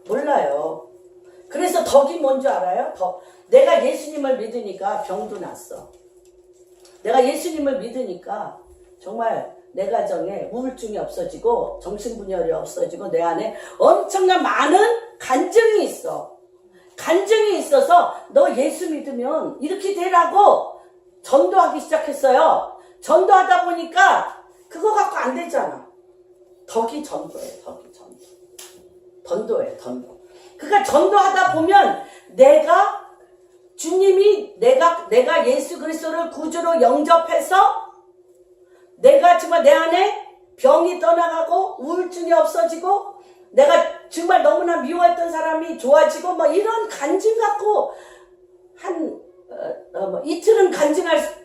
몰라요. 그래서 덕이 뭔지 알아요? 내가 예수님을 믿으니까 병도 났어. 내가 예수님을 믿으니까 정말 내 가정에 우울증이 없어지고 정신분열이 없어지고 내 안에 엄청난 많은 간증이 있어. 간증이 있어서 너 예수 믿으면 이렇게 되라고 전도하기 시작했어요. 전도하다 보니까 그거 갖고 안 되잖아. 덕이 전도예요. 전도예요. 그러니까 전도하다 보면 주님이 내가 예수 그리스도를 구주로 영접해서 내가 정말 내 안에 병이 떠나가고 우울증이 없어지고 내가 정말 너무나 미워했던 사람이 좋아지고 뭐 이런 간증 갖고 이틀은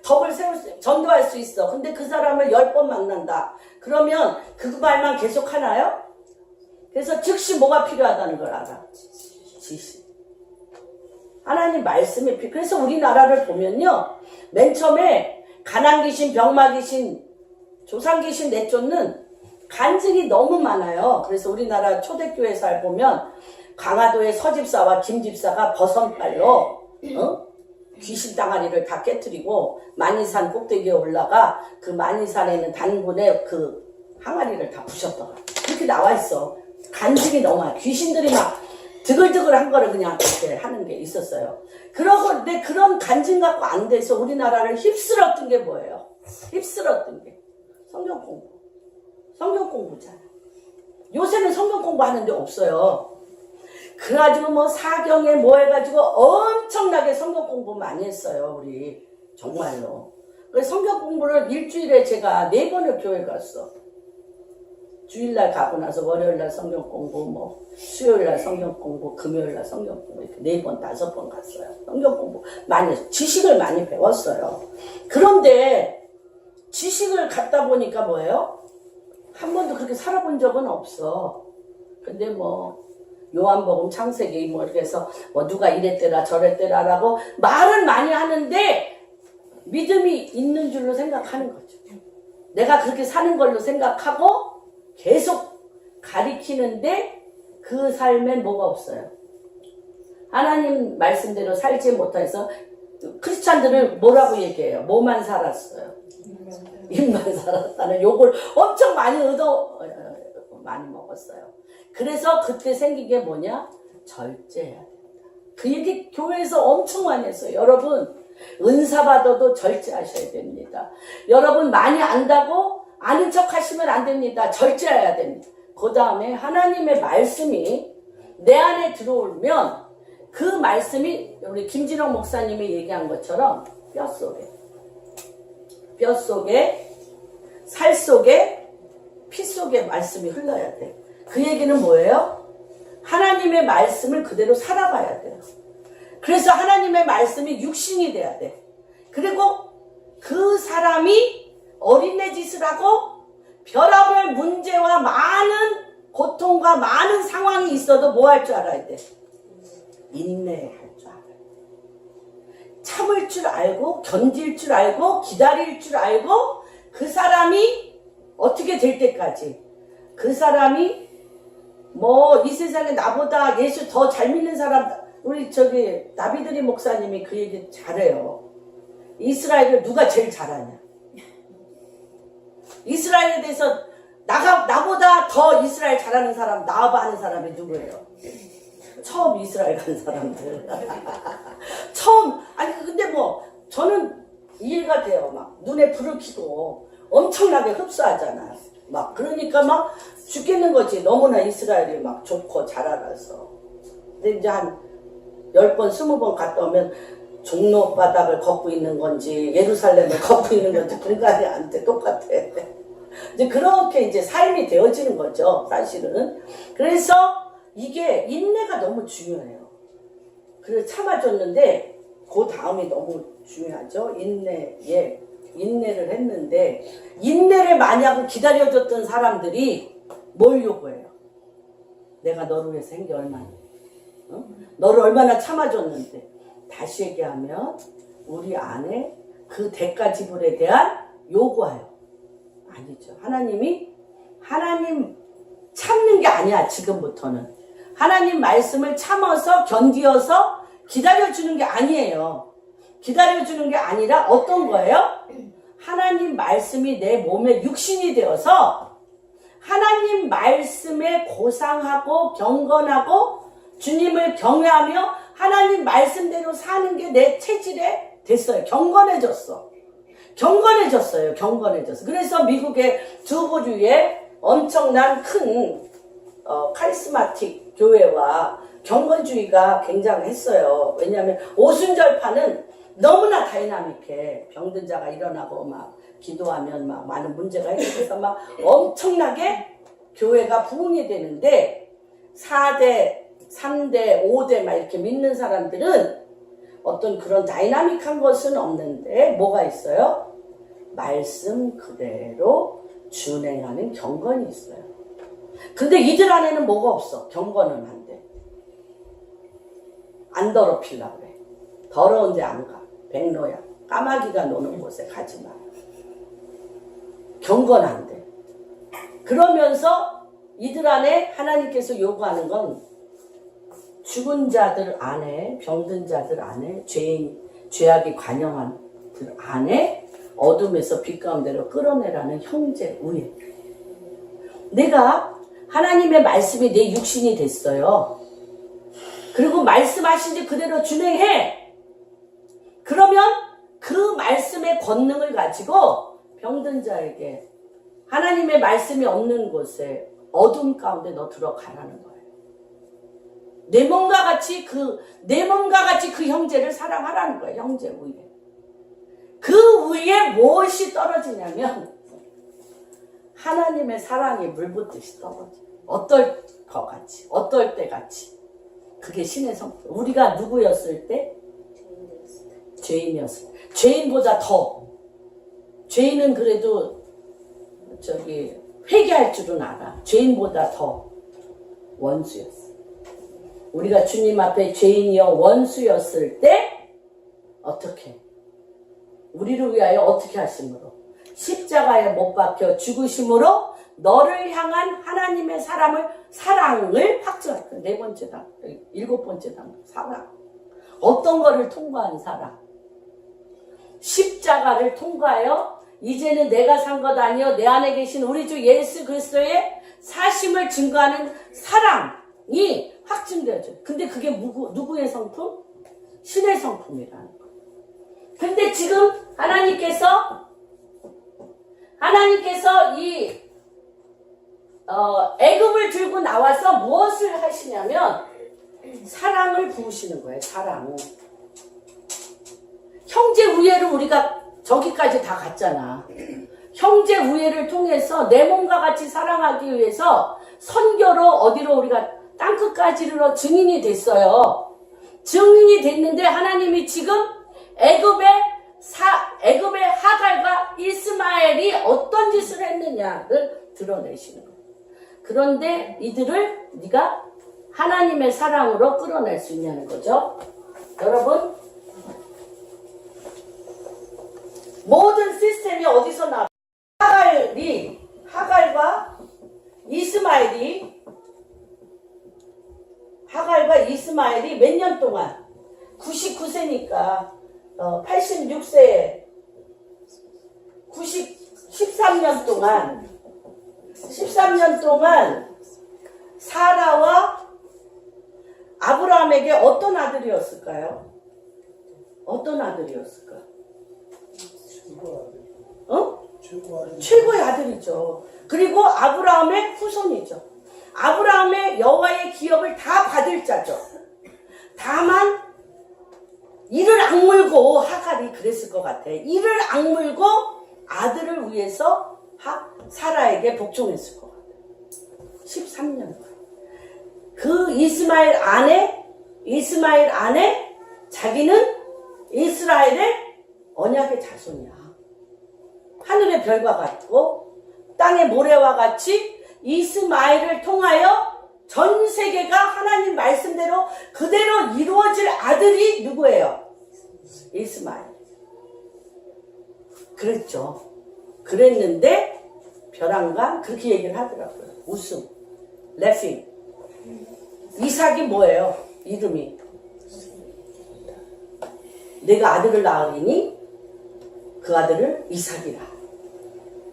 덕을 전도할 수 있어. 근데 그 사람을 10번 만난다. 그러면 그 말만 계속 하나요? 그래서 즉시 뭐가 필요하다는 걸 알아. 지식. 하나님 말씀이 그래서 우리나라를 보면요. 맨 처음에 가난 귀신, 병마 귀신, 조상 귀신 내쫓는 간증이 너무 많아요. 그래서 우리나라 초대교회사를 보면 강화도의 서집사와 김집사가 버선발로 귀신 땅아리를 다 깨뜨리고 만이산 꼭대기에 올라가 그 만이산에 있는 단군의 그 항아리를 다 부셨더라. 그렇게 나와 있어. 간증이 너무 많아. 귀신들이 막 드글드글한 거를 그냥 이렇게 하는 게 있었어요. 근데 그런 간증 갖고 안 돼서 우리나라를 휩쓸었던 게 뭐예요? 휩쓸었던 게 성경 공부잖아. 요새는 성경 공부하는 데 없어요. 그래가지고 뭐 사경에 뭐 해가지고 엄청나게 성경 공부 많이 했어요. 우리 정말로. 그래서 성경 공부를 일주일에 제가 4번을 교회 갔어. 주일날 가고 나서 월요일날 성경 공부, 뭐 수요일날 성경 공부, 금요일날 성경 공부 이렇게 4번, 5번 갔어요. 성경 공부 많이 했어요. 지식을 많이 배웠어요. 그런데 지식을 갖다 보니까 뭐예요? 한 번도 그렇게 살아본 적은 없어. 근데 뭐 요한복음, 창세기 뭐 이렇게 해서 뭐 누가 이랬더라 저랬더라라고 말은 많이 하는데 믿음이 있는 줄로 생각하는 거죠. 내가 그렇게 사는 걸로 생각하고 계속 가리키는데 그 삶엔 뭐가 없어요. 하나님 말씀대로 살지 못해서 크리스찬들을 뭐라고 얘기해요? 뭐만 살았어요. 입만 살았다는 욕을 엄청 많이 많이 먹었어요. 그래서 그때 생긴 게 뭐냐? 절제해야 된다. 그 얘기 교회에서 엄청 많이 했어요. 여러분, 은사 받아도 절제하셔야 됩니다. 여러분, 많이 안다고 아는 척 하시면 안 됩니다. 절제해야 됩니다. 그 다음에 하나님의 말씀이 내 안에 들어오면 그 말씀이 우리 김진영 목사님이 얘기한 것처럼 뼈속에 피 속에 말씀이 흘러야 돼. 그 얘기는 뭐예요? 하나님의 말씀을 그대로 살아가야 돼요. 그래서 하나님의 말씀이 육신이 돼야 돼. 그리고 그 사람이 어린애 짓을 하고 별의별 문제와 많은 고통과 많은 상황이 있어도 뭐 할 줄 알아야 돼? 인내할 줄 알아야 돼. 참을 줄 알고 견딜 줄 알고 기다릴 줄 알고 그 사람이 어떻게 될 때까지 그 사람이 뭐 이 세상에 나보다 예수 더 잘 믿는 사람 우리 나비드리 목사님이 그 얘기 잘해요. 이스라엘을 누가 제일 잘하냐? 이스라엘에 대해서 나보다 더 이스라엘 잘하는 사람 나아바 하는 사람이 누구예요? 처음 이스라엘 간 사람들. 처음 아니 근데 뭐 저는 이해가 돼요. 막 눈에 불을 켜고 엄청나게 흡수하잖아요. 막 그러니까 막 죽겠는 거지. 너무나 이스라엘이 막 좋고 잘 알아서. 근데 이제 한 10번 20번 갔다 오면 종로 바닥을 걷고 있는 건지 예루살렘을 걷고 있는 건지 분간이 안 돼. 똑같아. 이제 그렇게 이제 삶이 되어지는 거죠. 사실은. 그래서 이게 인내가 너무 중요해요. 그래서 참아줬는데 그 다음이 너무 중요하죠. 인내를 했는데 인내를 많이 하고 기다려줬던 사람들이 뭘 요구해요? 내가 너를 위해서 한 게 얼마나? 어? 너를 얼마나 참아줬는데. 다시 얘기하면 우리 안에 그 대가 지불에 대한 요구예요. 아니죠. 하나님 참는 게 아니야. 지금부터는 하나님 말씀을 참아서 견디어서 기다려주는 게 아니에요. 기다려주는 게 아니라 어떤 거예요? 하나님 말씀이 내 몸에 육신이 되어서 하나님 말씀에 고상하고 경건하고 주님을 경외하며 하나님 말씀대로 사는 게 내 체질에 됐어요. 경건해졌어요. 그래서 미국의 두 부류의 엄청난 큰 카리스마틱 교회와 경건주의가 굉장했어요. 왜냐하면 오순절파는 너무나 다이나믹해. 병든 자가 일어나고 막 기도하면 막 많은 문제가 해결돼서 막 엄청나게 교회가 부흥이 되는데 4대, 3대, 5대 막 이렇게 믿는 사람들은 어떤 그런 다이나믹한 것은 없는데 뭐가 있어요? 말씀 그대로 준행하는 경건이 있어요. 근데 이들 안에는 뭐가 없어? 경건은 안 돼. 안 더럽히려고 그래. 더러운 데 안 가. 백로야. 까마귀가 노는 곳에 가지 마. 경건 안 돼. 그러면서 이들 안에 하나님께서 요구하는 건 죽은 자들 안에, 병든 자들 안에, 죄악이 관영한 들 안에 어둠에서 빛 가운데로 끌어내라는 형제 우애. 내가 하나님의 말씀이 내 육신이 됐어요. 그리고 말씀하신 지 그대로 준행해. 그러면 그 말씀의 권능을 가지고 병든 자에게 하나님의 말씀이 없는 곳에 어둠 가운데 너 들어가라는 거예요. 내 몸과 같이 그 형제를 사랑하라는 거예요. 형제 위에. 그 위에 무엇이 떨어지냐면 하나님의 사랑이 물 붓듯이 떨어져. 어떨 것 같이, 어떨 때 같이. 그게 신의 성품. 우리가 누구였을 때? 죄인이었을 때. 죄인보다 더. 죄인은 그래도 회개할 줄은 알아. 죄인보다 더 원수였어. 우리가 주님 앞에 죄인이여 원수였을 때 어떻게? 우리를 위하여 어떻게 하심으로? 십자가에 못 박혀 죽으심으로 너를 향한 하나님의 사랑을 확증할 거야. 4번째 7번째 단 사랑. 어떤 거를 통과한 사랑? 십자가를 통과하여 이제는 내가 산 것 아니요 내 안에 계신 우리 주 예수 그리스도의 사심을 증거하는 사랑이 확증되어져요. 근데 그게 누구의 성품? 신의 성품이라는 거예요. 근데 지금 하나님께서 이 애굽을 들고 나와서 무엇을 하시냐면 사랑을 부으시는 거예요. 사랑. 형제 우애를 우리가 저기까지 다 갔잖아. 형제 우애를 통해서 내 몸과 같이 사랑하기 위해서 선교로 어디로 우리가 땅끝까지로 증인이 됐어요. 증인이 됐는데 하나님이 지금 애굽의 하갈과 이스마엘이 어떤 짓을 했느냐를 드러내시는 거예요. 그런데 이들을 네가 하나님의 사랑으로 끌어낼 수 있냐는 거죠. 여러분, 모든 시스템이 어디서 나와? 하갈과 이스마엘이 몇 년 동안 99세니까 86세에 13년 동안 사라와 아브라함에게 어떤 아들이었을까요? 어떤 아들이었을까? 최고의 아들이죠. 그리고 아브라함의 후손이죠. 아브라함의 여호와의 기업을 다 받을 자죠. 다만 이를 악물고 하갈이 그랬을 것 같아. 이를 악물고 아들을 위해서 사라에게 복종했을 것 같아. 13년. 그 이스마엘 안에 자기는 이스라엘의 언약의 자손이야. 하늘의 별과 같고 땅의 모래와 같이 이스마엘을 통하여 전 세계가 하나님 말씀대로 그대로 이루어질 아들이 누구예요? 이스마엘. 그랬죠. 그랬는데 벼랑간 그렇게 얘기를 하더라고요. 웃음, 레핑. 이삭이 뭐예요? 이름이. 내가 아들을 낳으리니 그 아들을 이삭이라.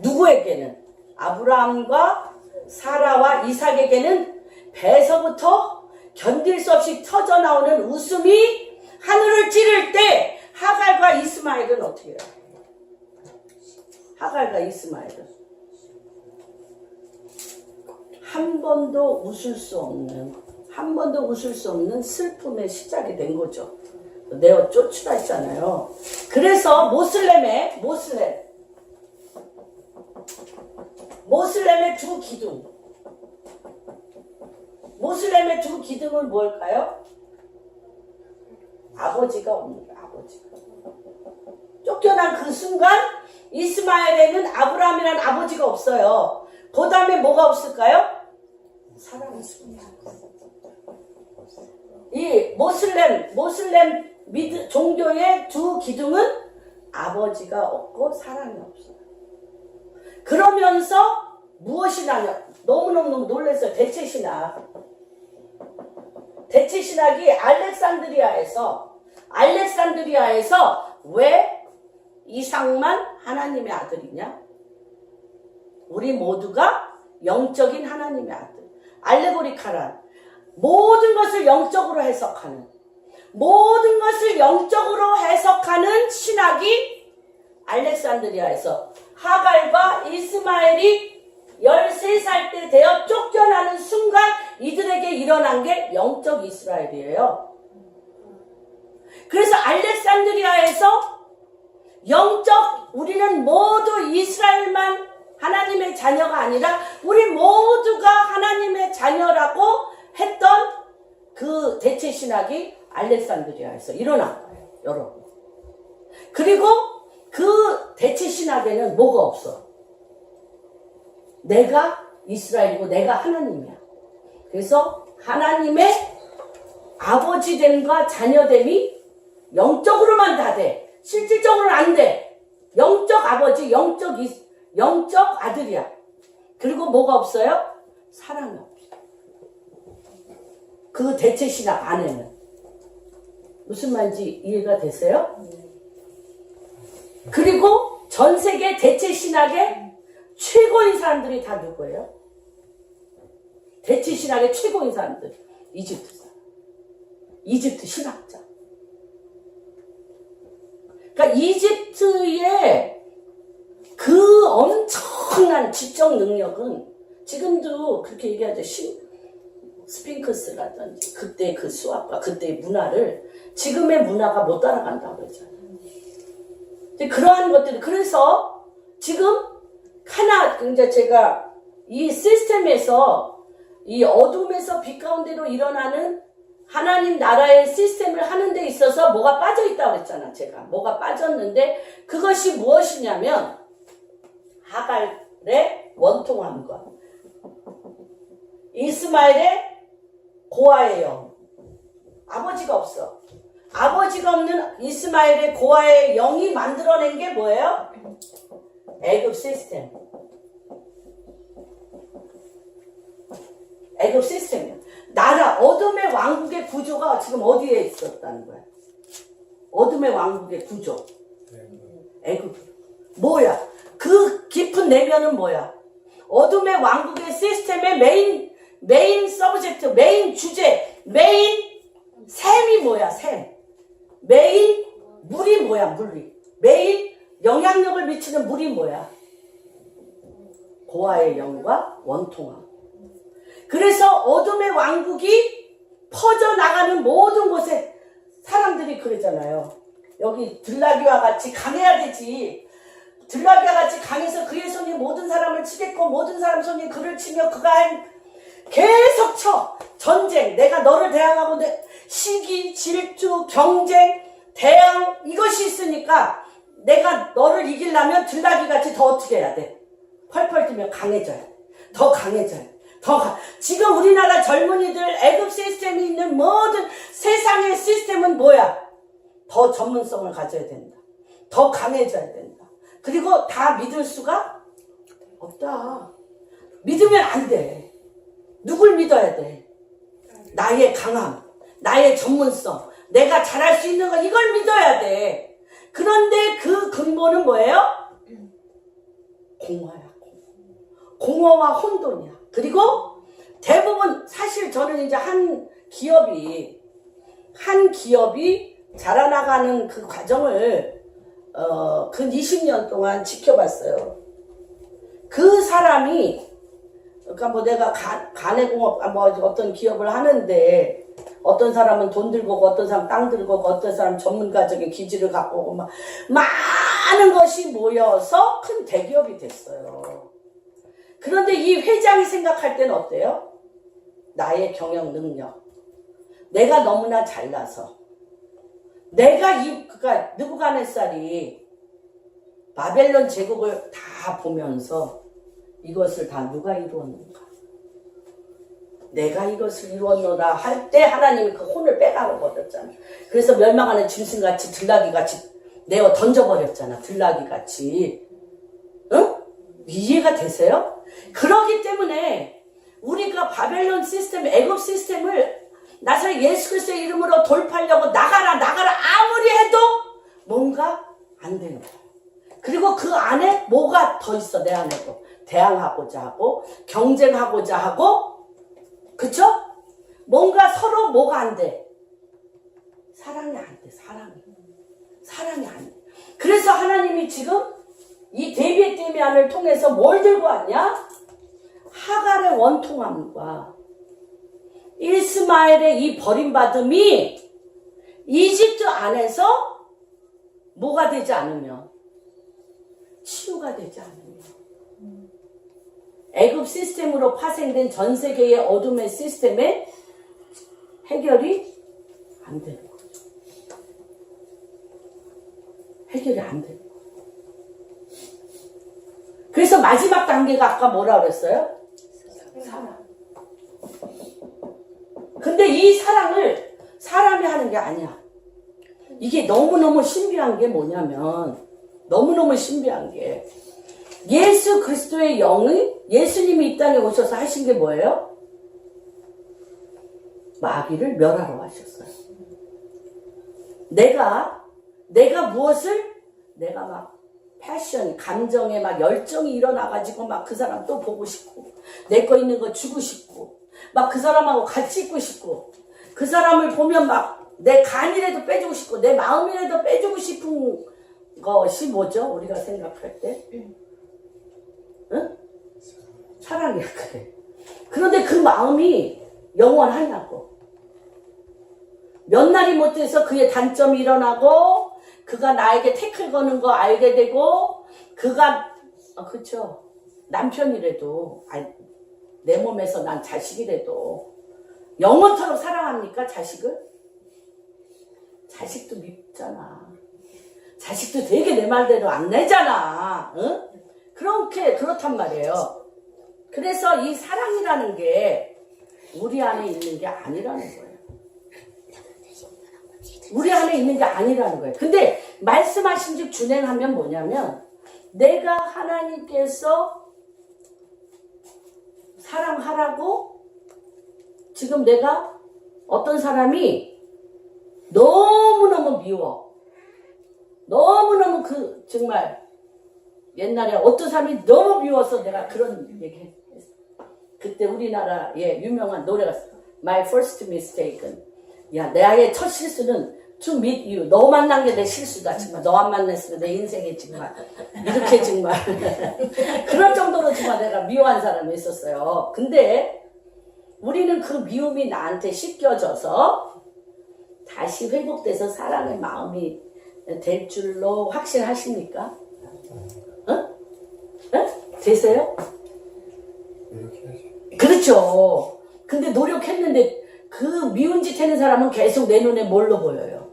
누구에게는? 아브라함과 사라와 이삭에게는 배에서부터 견딜 수 없이 터져나오는 웃음이 하늘을 찌를 때 하갈과 이스마엘은 어떻게 해요? 하갈과 이스마엘은 한 번도 웃을 수 없는 슬픔의 시작이 된 거죠. 내어 쫓아했잖아요. 그래서 모슬렘의 두 기둥. 모슬렘의 두 기둥은 뭘까요? 아버지가 없는 거예요. 아버지가. 쫓겨난 그 순간 이스마엘에는 아브라함이라는 아버지가 없어요. 그 다음에 뭐가 없을까요? 사랑이 있습니다. 이 모슬렘 종교의 두 기둥은 아버지가 없고 사랑이 없어요. 그러면서 무엇이 나냐? 너무너무 놀랐어요. 대체신학이 알렉산드리아에서 왜 이삭만 하나님의 아들이냐? 우리 모두가 영적인 하나님의 아들. 알레고리카란 모든 것을 영적으로 해석하는 신학이 알렉산드리아에서 하갈과 이스마엘이 13살 때 되어 쫓겨나는 순간 이들에게 일어난 게 영적 이스라엘이에요. 그래서 알렉산드리아에서 우리는 모두 이스라엘만 하나님의 자녀가 아니라 우리 모두가 하나님의 자녀라고 했던 그 대체신학이 알렉산드리아에서 일어난 거예요. 여러분. 그리고 그 대체신학에는 뭐가 없어? 내가 이스라엘이고 내가 하나님이야. 그래서 하나님의 아버지됨과 자녀됨이 영적으로만 다 돼. 실질적으로는 안 돼. 영적 아버지, 영적 아들이야. 그리고 뭐가 없어요? 사랑이 없어. 그 대체신학 안에는. 무슨 말인지 이해가 되세요? 그리고 전 세계 대체신학의 최고인 사람들이 다 누구예요? 대체신학의 최고인 사람들. 이집트 사람. 이집트 신학자. 그러니까 이집트의 그 엄청난 지적 능력은 지금도 그렇게 얘기하죠. 스핑크스라든지 그때 그 수학과 그때의 문화를 지금의 문화가 못 따라간다고 그러잖아요. 그러한 것들이 그래서 지금 하나, 이제 제가 이 시스템에서, 이 어둠에서 빛 가운데로 일어나는 하나님 나라의 시스템을 하는 데 있어서 뭐가 빠져있다고 했잖아, 제가. 뭐가 빠졌는데, 그것이 무엇이냐면, 하갈의 원통함과, 이스마엘의 고아의 영. 아버지가 없어. 아버지가 없는 이스마엘의 고아의 영이 만들어낸 게 뭐예요? 애굽 시스템. 애굽 시스템이야. 나라, 어둠의 왕국의 구조가 지금 어디에 있었다는 거야? 어둠의 왕국의 구조. 애굽. 뭐야? 그 깊은 내면은 뭐야? 어둠의 왕국의 시스템의 메인 서브젝트, 메인 주제, 메인 샘이 뭐야, 샘. 메인 물이 뭐야, 물이. 메인 영향력을 미치는 물이 뭐야? 고아의 영과 원통함. 그래서 어둠의 왕국이 퍼져나가는 모든 곳에 사람들이 그러잖아요. 여기 들나귀와 같이 강해야 되지. 들나귀와 같이 강해서 그의 손이 모든 사람을 치겠고 모든 사람 손이 그를 치며 그가 계속 쳐. 전쟁, 내가 너를 대항하고 시기, 질투, 경쟁, 대항 이것이 있으니까 내가 너를 이기려면 들나귀같이 더 어떻게 해야 돼? 펄펄 뛰며 강해져야 돼. 더 강해져야 돼. 지금 우리나라 젊은이들 애굽 시스템이 있는 모든 세상의 시스템은 뭐야? 더 전문성을 가져야 된다. 더 강해져야 된다. 그리고 다 믿을 수가 없다. 믿으면 안 돼. 누굴 믿어야 돼? 나의 강함, 나의 전문성, 내가 잘할 수 있는 거 이걸 믿어야 돼. 그런데 그 근본은 뭐예요? 공허야. 공허와 혼돈이야. 그리고 대부분 사실 저는 이제 한 기업이 자라나가는 그 과정을 근 20년 동안 지켜봤어요. 그 사람이 그러니까 뭐 내가 가내공업 뭐 어떤 기업을 하는데 어떤 사람은 돈 들고 오고 어떤 사람 땅 들고 오고 어떤 사람 전문가적인 기질을 갖고 오고 막 많은 것이 모여서 큰 대기업이 됐어요. 그런데 이 회장이 생각할 때는 어때요? 나의 경영 능력, 내가 너무나 잘나서 내가 그러니까 느부갓네살이 바벨론 제국을 다 보면서 이것을 다 누가 이루었는가? 내가 이것을 이루었노라 할 때 하나님이 그 혼을 빼가고 버렸잖아. 그래서 멸망하는 짐승같이 들나귀같이 내어 던져버렸잖아. 들나귀같이. 응? 이해가 되세요? 그렇기 때문에 우리가 바벨론 시스템, 애굽 시스템을 나사렛 예수 그리스도의 이름으로 돌파하려고 나가라 아무리 해도 뭔가 안 되는 거야. 그리고 그 안에 뭐가 더 있어, 내 안에도. 대항하고자 하고 경쟁하고자 하고, 그쵸? 뭔가 서로 뭐가 안 돼? 사랑이 안 돼. 사랑이 안 돼. 그래서 하나님이 지금 이 데비의 데미안을 통해서 뭘 들고 왔냐? 하갈의 원통함과 이스마엘의 이 버림받음이 이집트 안에서 뭐가 되지 않으면, 치유가 되지 않으면, 애굽 시스템으로 파생된 전 세계의 어둠의 시스템에 해결이 안 되는 거죠. 해결이 안 되는 거죠. 그래서 마지막 단계가 아까 뭐라 그랬어요? 사랑. 근데 이 사랑을 사람이 하는 게 아니야. 이게 너무너무 신비한 게 뭐냐면, 너무너무 신비한 게, 예수 그리스도의 영이, 예수님이 이 땅에 오셔서 하신 게 뭐예요? 마귀를 멸하러 하셨어요. 내가 무엇을, 내가 막 패션, 감정에 막 열정이 일어나가지고 막 그 사람 또 보고 싶고, 내 거 있는 거 주고 싶고, 막 그 사람하고 같이 있고 싶고, 그 사람을 보면 막 내 간이라도 빼주고 싶고, 내 마음이라도 빼주고 싶은 것이 뭐죠? 우리가 생각할 때? 응? 사랑이야, 그래. 그런데 그 마음이 영원하냐고. 몇 날이 못 돼서 그의 단점이 일어나고, 그가 나에게 태클 거는 거 알게 되고, 그가, 그쵸. 남편이라도, 아니, 내 몸에서 난 자식이라도 영원토록 사랑합니까? 자식을? 자식도 밉잖아. 자식도 되게 내 말대로 안 내잖아. 응? 그렇단 말이에요. 그래서 이 사랑이라는 게 우리 안에 있는 게 아니라는 거예요. 우리 안에 있는 게 아니라는 거예요. 근데 말씀하신 즉 준행하면 뭐냐면, 내가 하나님께서 사랑하라고, 지금 내가 어떤 사람이 너무너무 미워. 너무너무 정말 옛날에 어떤 사람이 너무 미워서 내가 그런 얘기 했어. 그때 우리나라의 유명한 노래가 My First Mistake은, 야, 나의 첫 실수는 to meet you. 너 만난 게 내 실수다. 정말 너 안 만났으면 내 인생에 정말 이렇게 정말 그럴 정도로 정말 내가 미워한 사람이 있었어요. 근데 우리는 그 미움이 나한테 씻겨져서 다시 회복돼서 사랑의 마음이 될 줄로 확신하십니까? 응? 응? 되세요? 그렇죠. 근데 노력했는데 그 미운 짓 하는 사람은 계속 내 눈에 뭘로 보여요?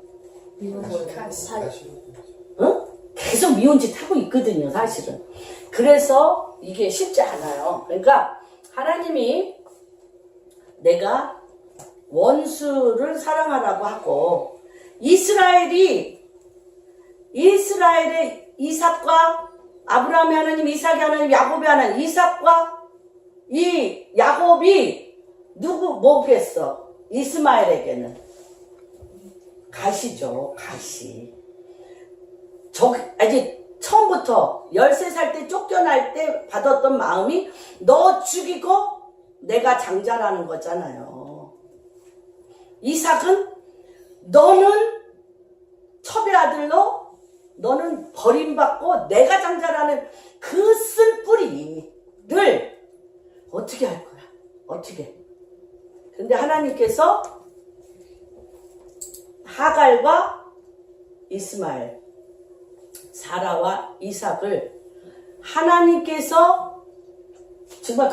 응? 계속 미운 짓 하고 있거든요, 사실은. 그래서 이게 쉽지 않아요. 그러니까 하나님이 내가 원수를 사랑하라고 하고, 이스라엘의 이삭과 아브라함의 하나님, 이삭의 하나님, 야곱의 하나님, 이삭과 이 야곱이 뭐겠어? 이스마엘에게는 가시죠, 가시. 아직 처음부터 13살 때 쫓겨날 때 받았던 마음이 너 죽이고 내가 장자라는 거잖아요. 이삭은 너는 첩의 아들로, 너는 버림받고 내가 장자라는 그 쓴 뿌리를 어떻게 할 거야? 어떻게? 근데 하나님께서 하갈과 이스마엘, 사라와 이삭을 하나님께서 정말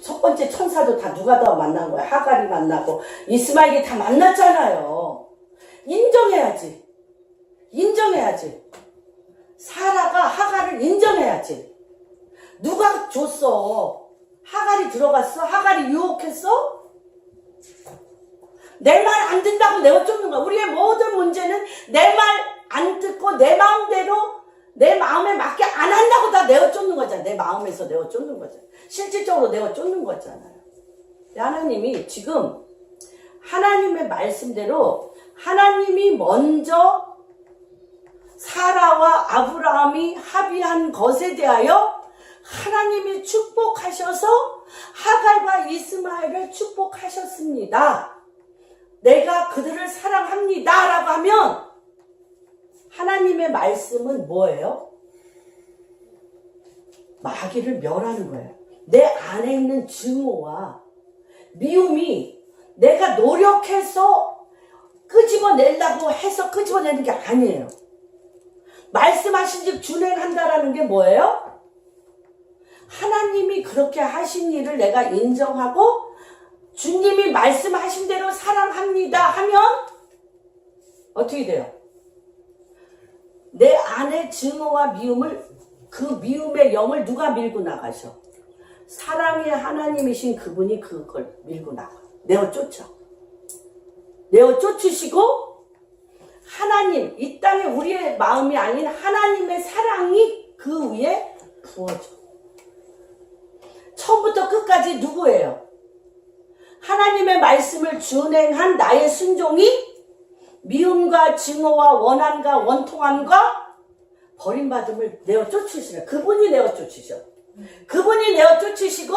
첫 번째 천사도 다 누가 더 만난 거야? 하갈이 만나고 이스마엘이 다 만났잖아요. 인정해야지. 사라가 하갈을 인정해야지. 누가 줬어? 하갈이 들어갔어? 하갈이 유혹했어? 내 말 안 듣는다고 내어쫓는 거야. 우리의 모든 문제는 내 말 안 듣고 내 마음대로 내 마음에 맞게 안 한다고 다 내어쫓는 거잖아. 내 마음에서 내어쫓는 거잖아. 실질적으로 내어쫓는 거잖아요. 하나님이 지금 하나님의 말씀대로 하나님이 먼저 사라와 아브라함이 합의한 것에 대하여 하나님이 축복하셔서 하갈과 이스마엘을 축복하셨습니다. 내가 그들을 사랑합니다 라고 하면 하나님의 말씀은 뭐예요? 마귀를 멸하는 거예요. 내 안에 있는 증오와 미움이 내가 노력해서 끄집어내려고 해서 끄집어내는 게 아니에요. 말씀하신 즉 준행한다라는 게 뭐예요? 하나님이 그렇게 하신 일을 내가 인정하고 주님이 말씀하신 대로 사랑합니다 하면 어떻게 돼요? 내 안에 증오와 미움을, 그 미움의 영을 누가 밀고 나가셔? 사랑의 하나님이신 그분이 그걸 밀고 나가. 내어쫓으시고 하나님, 이 땅에 우리의 마음이 아닌 하나님의 사랑이 그 위에 부어져. 처음부터 끝까지 누구예요? 하나님의 말씀을 준행한 나의 순종이 미움과 증오와 원한과 원통함과 버림받음을 내어쫓으시네. 그분이 내어쫓으셔. 그분이 내어쫓으시고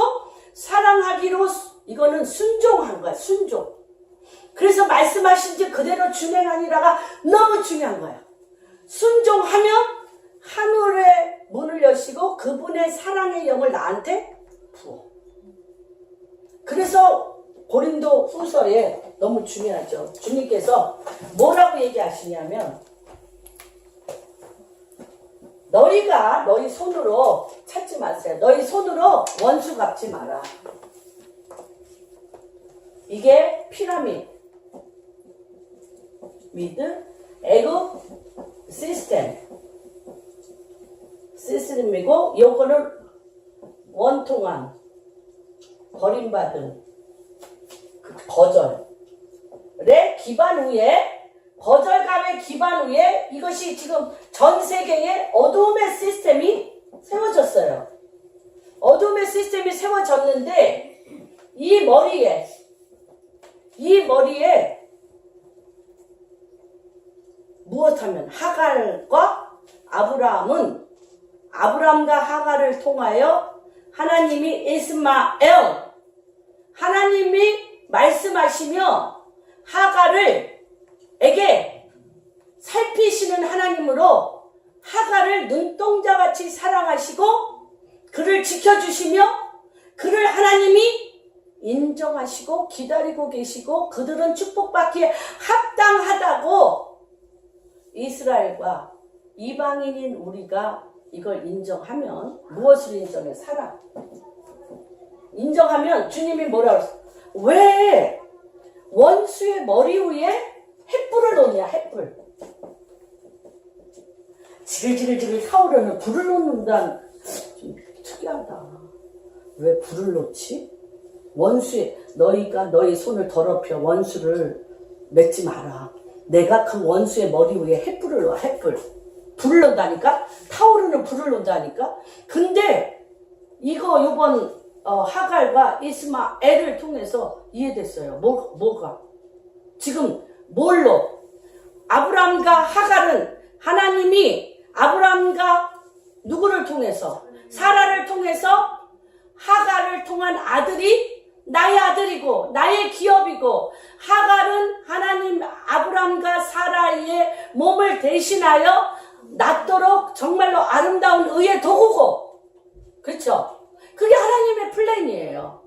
사랑하기로, 이거는 순종한 거야. 순종. 그래서 말씀하신 지 그대로 준행하니라가 너무 중요한 거야. 순종하면 하늘의 문을 여시고 그분의 사랑의 영을 나한테 부어. 그래서 고린도 후서에 너무 중요하죠. 주님께서 뭐라고 얘기하시냐면 너희가 너희 손으로 찾지 마세요. 너희 손으로 원수 갚지 마라. 이게 피라미드, 애국 시스템이고, 요거는 원통함, 버림받은 그 거절의 기반 위에, 거절감의 기반 위에 이것이 지금 전 세계에 어둠의 시스템이 세워졌어요. 어둠의 시스템이 세워졌는데 이 머리에 무엇하면 하갈과 아브람과 하갈을 통하여 하나님이 이스마엘, 하나님이 말씀하시며 하갈에게 살피시는 하나님으로 하갈을 눈동자같이 사랑하시고 그를 지켜주시며 그를 하나님이 인정하시고 기다리고 계시고 그들은 축복받기에 합당하다고 이스라엘과 이방인인 우리가 이걸 인정하면 무엇을 인정해? 사랑. 인정하면 주님이 뭐라고 했어요? 왜 원수의 머리 위에 횃불을 놓냐? 횃불. 지글지글 타오르는 불을 놓는다는, 좀 특이하다. 왜 불을 놓지? 원수의, 너희가 너희 손을 더럽혀 원수를 맺지 마라. 내가 그 원수의 머리 위에 횃불을 놓아. 횃불. 불을 놓는다니까? 타오르는 불을 놓는다니까? 근데 요번 하갈과 이스마엘을 통해서 이해됐어요. 뭐가? 지금 뭘로? 아브람과 하갈은 하나님이 아브람과 누구를 통해서? 사라를 통해서 하갈을 통한 아들이 나의 아들이고 나의 기업이고, 하갈은 하나님 아브람과 사라의 몸을 대신하여 낳도록 정말로 아름다운 의의 도구고, 그렇죠? 그게 하나님의 플랜이에요.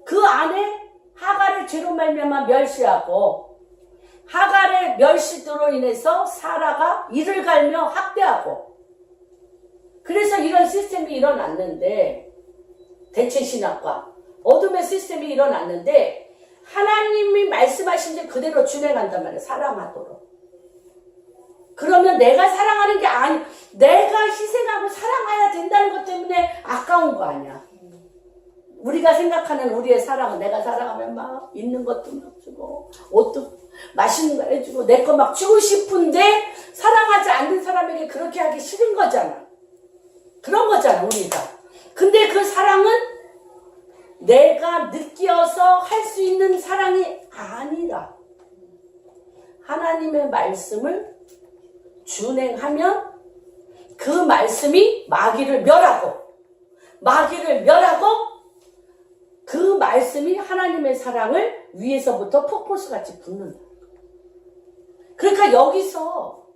그 안에 하갈의 죄로 말미암아 멸시하고, 하갈의 멸시로 인해서 사라가 이를 갈며 학대하고, 그래서 이런 시스템이 일어났는데, 대체신학과 어둠의 시스템이 일어났는데, 하나님이 말씀하신 게 그대로 준행한단 말이에요. 사랑하도록. 그러면 내가 사랑하는 게 내가 희생하고 사랑해야 된다는 것 때문에 아까운 거 아니야. 우리가 생각하는 우리의 사랑은 내가 사랑하면 막 있는 것도 막 주고 옷도 맛있는 거 해주고 내 거 막 주고 싶은데, 사랑하지 않는 사람에게 그렇게 하기 싫은 거잖아. 그런 거잖아 우리가. 근데 그 사랑은 내가 느껴서 할 수 있는 사랑이 아니라 하나님의 말씀을 준행하면 그 말씀이 마귀를 멸하고 그 말씀이 하나님의 사랑을 위에서부터 폭포수같이 붓는다. 그러니까 여기서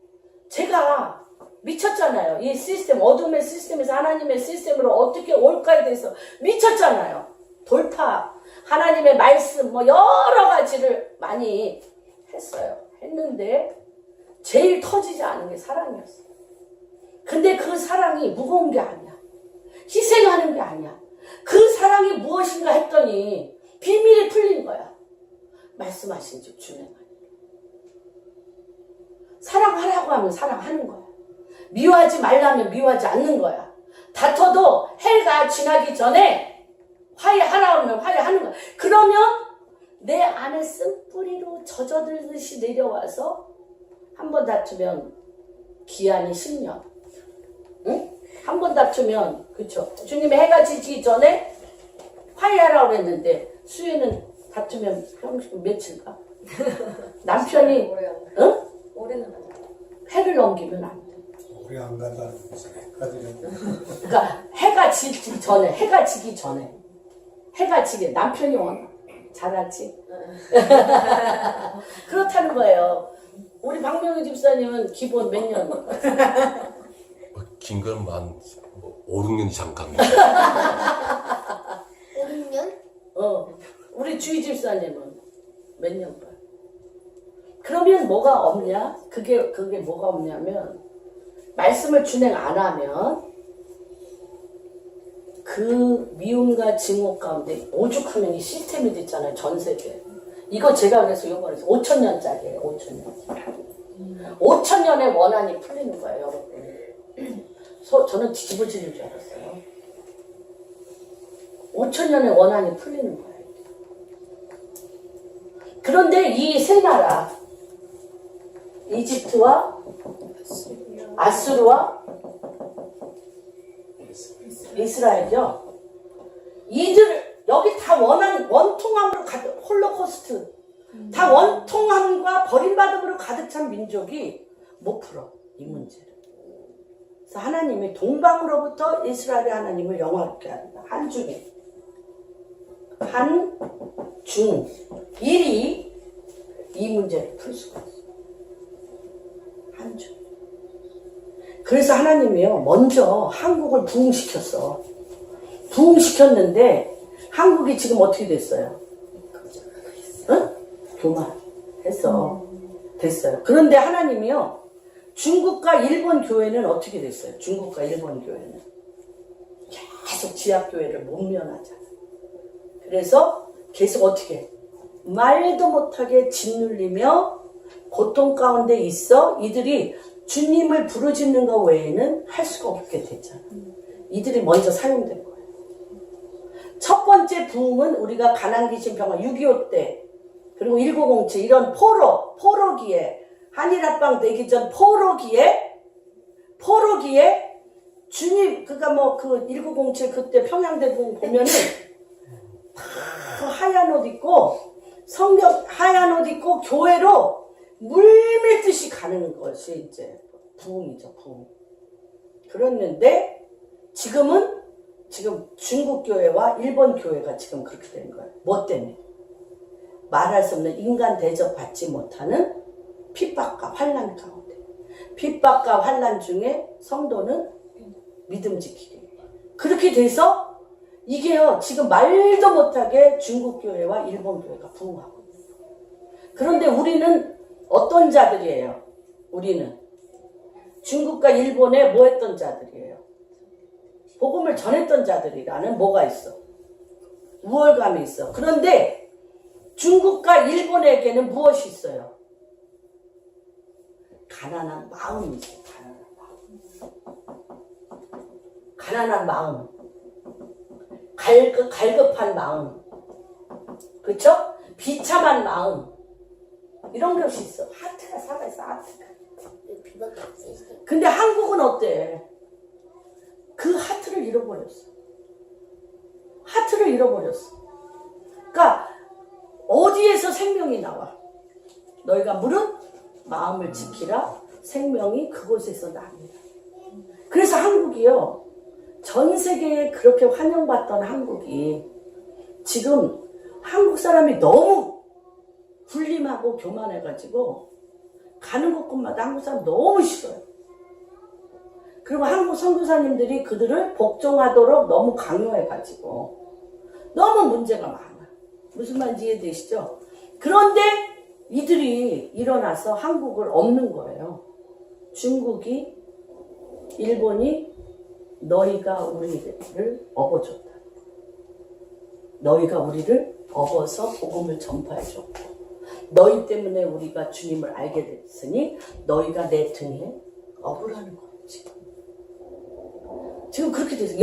제가 미쳤잖아요. 이 시스템, 어둠의 시스템에서 하나님의 시스템으로 어떻게 올까에 대해서 미쳤잖아요. 돌파, 하나님의 말씀, 여러 가지를 많이 했는데 제일 터지지 않은 게 사랑이었어요. 근데 그 사랑이 무거운 게 아니야. 희생하는 게 아니야. 그 사랑이 무엇인가 했더니 비밀이 풀린 거야. 말씀하신 즉 준행하는. 사랑하라고 하면 사랑하는 거야. 미워하지 말라면 미워하지 않는 거야. 다퉈도 해가 지나기 전에 화해하라 하면 화해하는 거야. 그러면 내 안에 쓴뿌리로 젖어들듯이 내려와서 한 번 다투면 기한이 10년. 응? 한 번 다투면, 그쵸? 주님이 해가 지기 전에 화해하라고 했는데, 수혜는 다투면 며칠 가? 남편이, 응? 오래는 안 돼. 해를 넘기면 안 돼. 오래 안 간다는 거지. 그러니까 해가 지기 전에. 해가 지기, 남편이 원해. 잘하지? 그렇다는 거예요. 우리 박명희 집사님은 기본 몇 년? 긴 건 한 5, 6년 이상 간 5년? 우리 주희 집사님은 몇 년 봐? 그러면 뭐가 없냐? 그게 뭐가 없냐면, 말씀을 준행 안 하면 그 미움과 증오 가운데 오죽하면 이 시스템이 됐잖아요. 전 세계. 이거 제가 그래서 이번에 5,000년짜리예요. 5,000년. 5,000년의 원한이 풀리는 거예요, 여러분. 저는 뒤집어지는 줄 알았어요. 5,000년의 원한이 풀리는 거예요. 그런데 이 세 나라, 이집트와 아수르와 이스라엘이죠. 이들 여기 다 원통함으로 가득, 홀로코스트 다 원통함과 버림받음으로 가득 찬 민족이 못 풀어 이 문제를. 그래서 하나님이 동방으로부터 이스라엘의 하나님을 영화롭게 한다. 한중에 한중 일이 이 문제를 풀 수가 있어. 한중. 그래서 하나님이요 먼저 한국을 부흥시켰어. 부흥시켰는데 한국이 지금 어떻게 됐어요? 응? 교만했어. 됐어요. 그런데 하나님이요 중국과 일본 교회는 어떻게 됐어요? 중국과 일본 교회는 계속 지하교회를 못면하잖아. 그래서 계속 어떻게 말도 못하게 짓눌리며 고통 가운데 있어 이들이 주님을 부르짖는 것 외에는 할 수가 없게 됐잖아. 이들이 먼저 사용된 거예요. 첫 번째 부흥은 우리가 가난귀신 병화 6.25 때 그리고 1907 이런 포로기에 한일합방 되기 전 포로기에 주님 그니까 뭐 그 1907 그때 평양대부흥 보면은 다 하얀 옷 입고 성경 하얀 옷 입고 교회로 물밀듯이 가는 것이 이제 부흥이죠, 부흥. 그랬는데 지금 중국 교회와 일본 교회가 지금 그렇게 된 거예요. 뭐 때문에? 말할 수 없는 인간 대접 받지 못하는 핍박과 환난 가운데. 핍박과 환난 중에 성도는 믿음 지키기. 그렇게 돼서 이게요, 지금 말도 못하게 중국 교회와 일본 교회가 부흥하고 있어요. 그런데 우리는 어떤 자들이에요? 우리는 중국과 일본에 뭐 했던 자들이에요? 복음을 전했던 자들이라는 뭐가 있어? 우월감이 있어. 그런데 중국과 일본에게는 무엇이 있어요? 가난한 마음이 있어요. 가난한 마음. 갈급한 마음. 그렇죠? 비참한 마음. 이런 것이 있어. 하트가 살아있어, 하트가. 근데 한국은 어때? 그 하트를 잃어버렸어. 하트를 잃어버렸어. 그러니까 어디에서 생명이 나와? 너희가 물은 마음을 지키라. 생명이 그곳에서 납니다. 그래서 한국이요. 전 세계에 그렇게 환영받던 한국이 지금 한국 사람이 너무 불림하고 교만해가지고 가는 곳곳마다 한국 사람 너무 싫어요. 그리고 한국 선교사님들이 그들을 복종하도록 너무 강요해가지고 너무 문제가 많아. 무슨 말인지 이해되시죠? 그런데 이들이 일어나서 한국을 엎는 거예요. 중국이, 일본이 너희가 우리를 업어줬다. 너희가 우리를 업어서 복음을 전파해줬고 너희 때문에 우리가 주님을 알게 됐으니 너희가 내 등에 업으라는 거예요. 지금 그렇게 돼서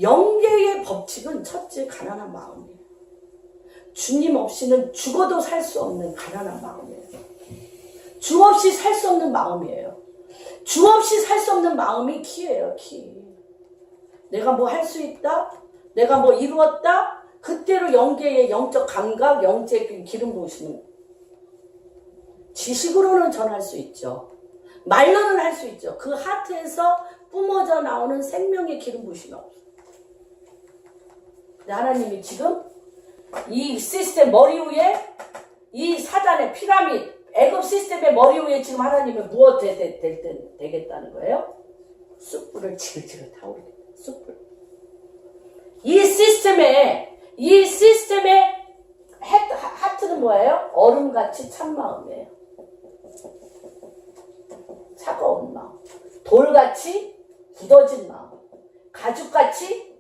영계의 법칙은 첫째 가난한 마음이에요. 주님 없이는 죽어도 살 수 없는 가난한 마음이에요. 주 없이 살 수 없는 마음이에요. 주 없이 살 수 없는 마음이 키예요, 키. 내가 뭐 할 수 있다? 내가 뭐 이루었다? 그때로 영계의 영적 감각, 영적 기름 부으시는 지식으로는 전할 수 있죠. 말로는 할 수 있죠. 그 하트에서 뿜어져 나오는 생명의 기름 부으심이 없어요. 근데 하나님이 지금 이 시스템 머리 위에 이 사단의 피라미드 애굽 시스템의 머리 위에 지금 하나님은 무엇 되겠다는 거예요? 숯불을 지글지글 타오르게. 숯불. 이 시스템의 하트는 뭐예요? 얼음같이 찬 마음이에요. 차가운 마음. 돌같이 굳어진 마음, 가죽같이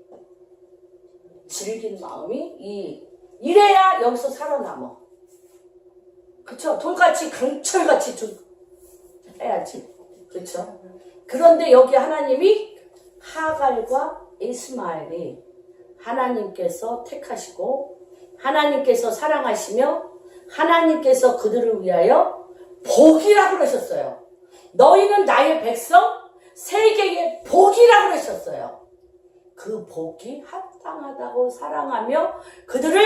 질긴 마음이 이래야 여기서 살아남어. 그쵸? 돌같이 강철같이 해야지. 그쵸? 그런데 여기 하나님이 하갈과 이스마엘이 하나님께서 택하시고 하나님께서 사랑하시며 하나님께서 그들을 위하여 복이라고 그러셨어요. 너희는 나의 백성 세계의 복이라고 그러셨어요. 그 복이 합당하다고 사랑하며 그들을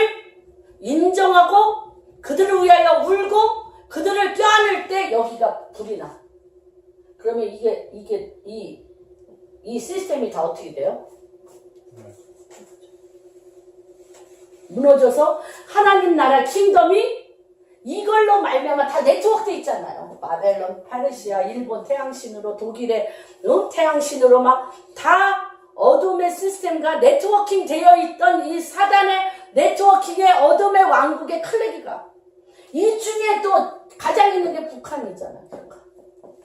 인정하고 그들을 위하여 울고 그들을 껴안을 때 여기가 불이 나. 그러면 이 시스템이 다 어떻게 돼요? 무너져서 하나님 나라 킹덤이 이걸로 말미암아 다 네트워크돼 있잖아요. 바벨론, 파르시아, 일본 태양신으로 독일의 태양신으로 막 다 어둠의 시스템과 네트워킹 되어 있던 이 사단의 네트워킹의 어둠의 왕국의 클레기가 이 중에 또 가장 있는 게 북한이잖아요.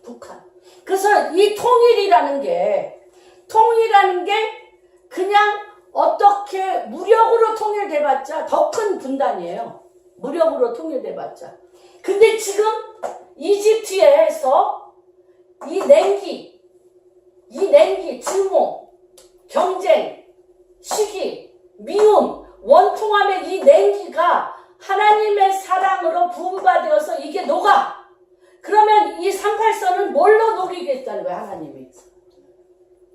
북한. 그래서 이 통일이라는 게 그냥 어떻게 무력으로 통일돼봤자 더 큰 분단이에요. 무력으로 통일돼봤자. 근데 지금 이집트에서 이 냉기, 증오, 경쟁, 시기, 미움, 원통함의 이 냉기가 하나님의 사랑으로 부음받아서 이게 녹아. 그러면 이 38선은 뭘로 녹이겠다는 거야, 하나님이.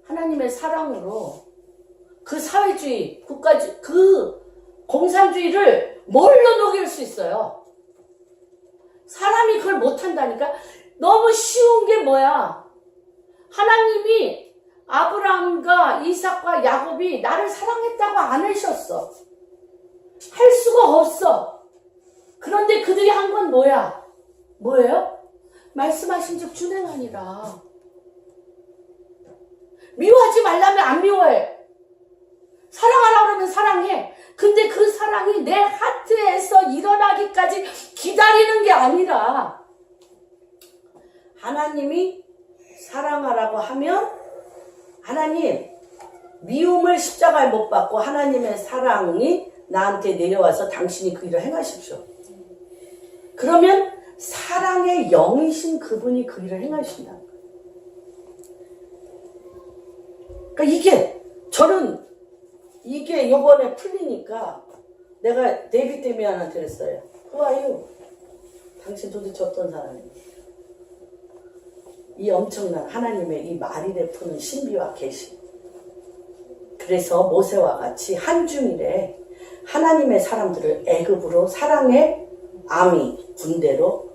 하나님의 사랑으로 그 사회주의, 국가주의, 그 공산주의를 뭘로 녹일 수 있어요? 사람이 그걸 못한다니까? 너무 쉬운 게 뭐야? 하나님이 아브라함과 이삭과 야곱이 나를 사랑했다고 안 하셨어. 할 수가 없어. 그런데 그들이 한 건 뭐야? 뭐예요? 말씀하신 즉 준행하니라. 미워하지 말라면 안 미워해. 사랑하라 그러면 사랑해. 근데 그 사랑이 내 하트에서 일어나기까지 기다리는 게 아니라 하나님이 사랑하라고 하면 하나님 미움을 십자가에 못 박고 하나님의 사랑이 나한테 내려와서 당신이 그 일을 행하십시오. 그러면 사랑의 영이신 그분이 그 일을 행하신다. 그러니까 저는 이게 요번에 풀리니까 내가 데이비드 데미안한테 그랬어요. Who are you? 당신 도대체 어떤 사람이야? 이 엄청난 하나님의 이 말일에 푸는 신비와 계시. 그래서 모세와 같이 한중일에 하나님의 사람들을 애굽으로 사랑의 아미 군대로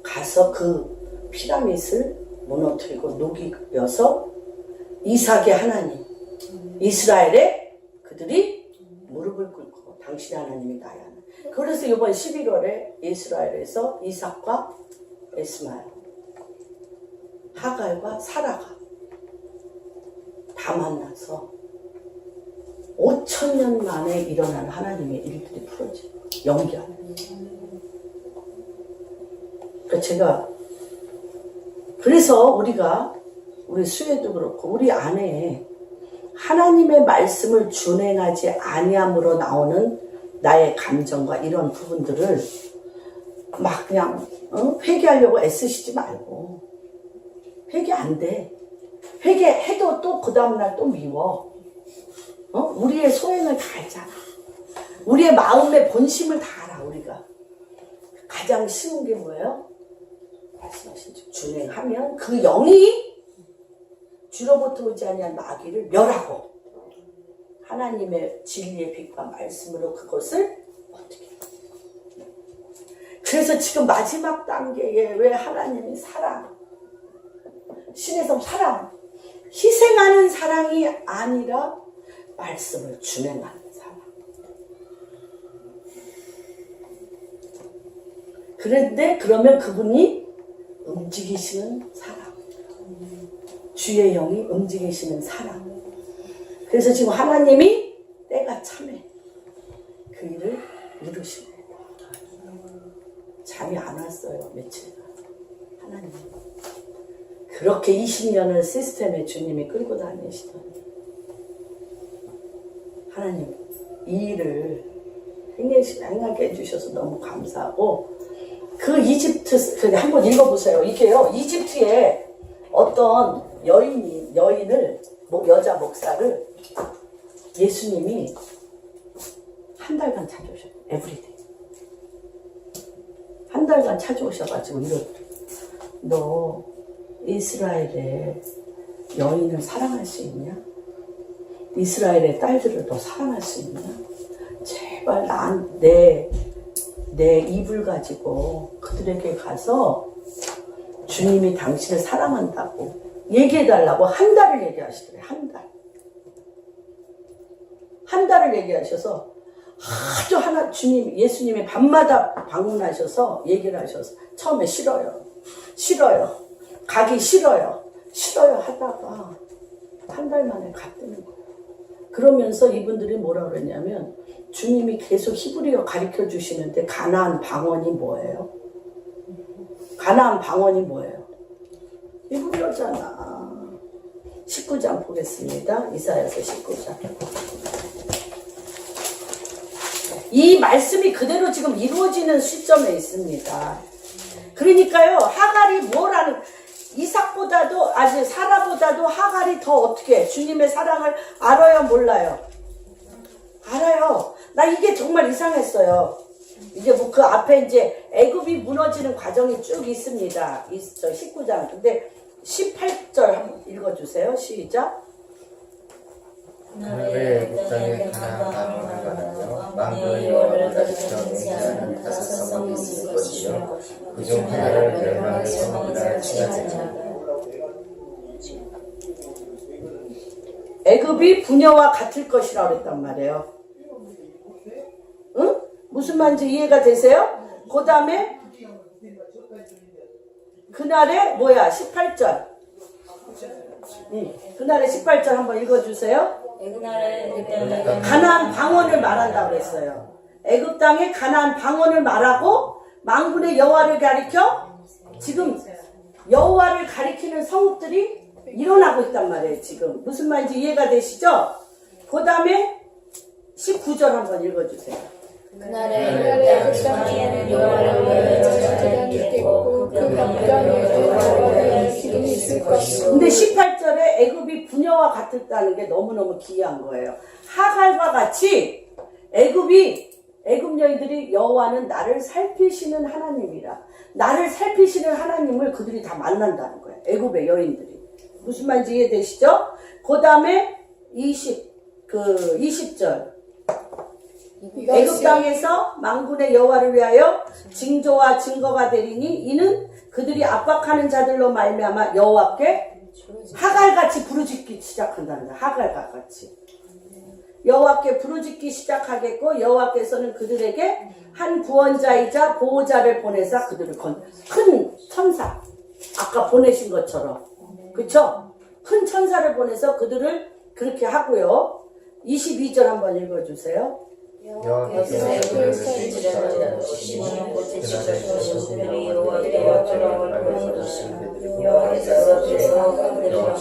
가서 그 피라밋을 무너뜨리고 녹이어서 이삭의 하나님 이스라엘에 그들이 무릎을 꿇고 당신의 하나님이 나의 하나님. 그래서 이번 11월에 이스라엘에서 이삭과 이스마엘 하갈과 사라가 다 만나서 5,000년 만에 일어난 하나님의 일들이 풀어지고 연기하는. 그러니까 그래서 우리 수혜도 그렇고 우리 안에 하나님의 말씀을 준행하지 아니함으로 나오는 나의 감정과 이런 부분들을 막 그냥 회개하려고 애쓰시지 말고. 회개 안 돼. 회개해도 또 그 다음날 또 미워. 우리의 소행을 다 알잖아. 우리의 마음의 본심을 다 알아. 우리가 가장 쉬운 게 뭐예요? 말씀하신 즉 준행하면 그 영이 주로부터 오지 아니한 마귀를 멸하고 하나님의 진리의 빛과 말씀으로 그것을 어떻게 해요? 그래서 지금 마지막 단계에 왜 하나님이 사랑, 신의 성 사랑, 희생하는 사랑이 아니라 말씀을 준행하는 사랑. 그런데 그러면 그분이 움직이시는 사랑, 주의 영이 움직이시는 사랑. 그래서 지금 하나님이 때가 참해 그 일을 이루십니다. 잠이 안 왔어요, 며칠간. 하나님 그렇게 20년을 시스템에 주님이 끌고 다니시더니 하나님 이 일을 행하게 해주셔서 너무 감사하고 그 이집트 한번 읽어보세요. 이게요 이집트에 어떤 여인을 여자 목사를 예수님이 한 달간 찾아오셨어요. 에브리데이 한 달간 찾아오셔가지고 너 이스라엘의 여인을 사랑할 수 있냐? 이스라엘의 딸들을 너 사랑할 수 있냐? 제발 내 입을 가지고 그들에게 가서 주님이 당신을 사랑한다고 얘기해달라고 한 달을 얘기하시더래요. 한 달을 얘기하셔서 아주 예수님이 밤마다 방문하셔서 얘기를 하셔서 처음에 싫어요. 가기 싫어요 하다가 한 달 만에 갔다는 거예요. 그러면서 이분들이 뭐라 그랬냐면 주님이 계속 히브리어 가르쳐 주시는데 가나안 방언이 뭐예요? 히브리어잖아. 19장 보겠습니다. 이사야서 19장. 이 말씀이 그대로 지금 이루어지는 시점에 있습니다. 그러니까요, 하갈이 이삭보다도, 사라보다도 하갈이 더 어떻게 주님의 사랑을 알아요, 몰라요? 알아요. 나 이게 정말 이상했어요. 이제 그 앞에 이제 애굽이 무너지는 과정이 쭉 있습니다. 19장. 근데 18절 한번 읽어주세요. 시작. 그의 목장에 가나안 방언을 말하며 만군의 여호와를 가리켜 맹세하는 다섯 성이 있을 것이요 그중 하나를 멸망해서 그날 칭하리라. 애굽이 부녀와 같을 것이라고 그랬단 말이에요. 응? 무슨 말인지 이해가 되세요? 그 다음에 그날에 18절. 그날에 18절 한번 읽어주세요. 가나안 방언을 말한다고 그랬어요. 애굽 땅에 가나안 방언을 말하고 만군의 여호와를 가리켜 지금 여호와를 가리키는 성읍들이 일어나고 있단 말이에요. 지금 무슨 말인지 이해가 되시죠? 그 다음에 19절 한번 읽어주세요. 그날에 그 땅에는 여호와를 위하여 제사장이 있고 그 땅에 여호와의 기름이 있을 것이요. 근데 18절에 애굽이 부녀와 같았다는 게 너무너무 기이한 거예요. 하갈과 같이 애굽 여인들이 여호와는 나를 살피시는 하나님이라. 나를 살피시는 하나님을 그들이 다 만난다는 거예요. 애굽의 여인들이. 무슨 말인지 이해되시죠? 그 다음에 20절. 애굽 땅에서 만군의 여호와를 위하여 징조와 증거가 되리니 이는 그들이 압박하는 자들로 말미암아 여호와께 하갈같이 부르짖기 시작한다는 거야. 하갈과 같이 여호와께 부르짖기 시작하겠고 여호와께서는 그들에게 한 구원자이자 보호자를 보내사 그들을 큰 천사 아까 보내신 것처럼 그쵸? 큰 천사를 보내서 그들을 그렇게 하고요. 22절 한번 읽어주세요. 여호와께서 그들을 시지하여 주시니 그날에 주시는 여호와께 여호와를 주시니 여호와께서 그들을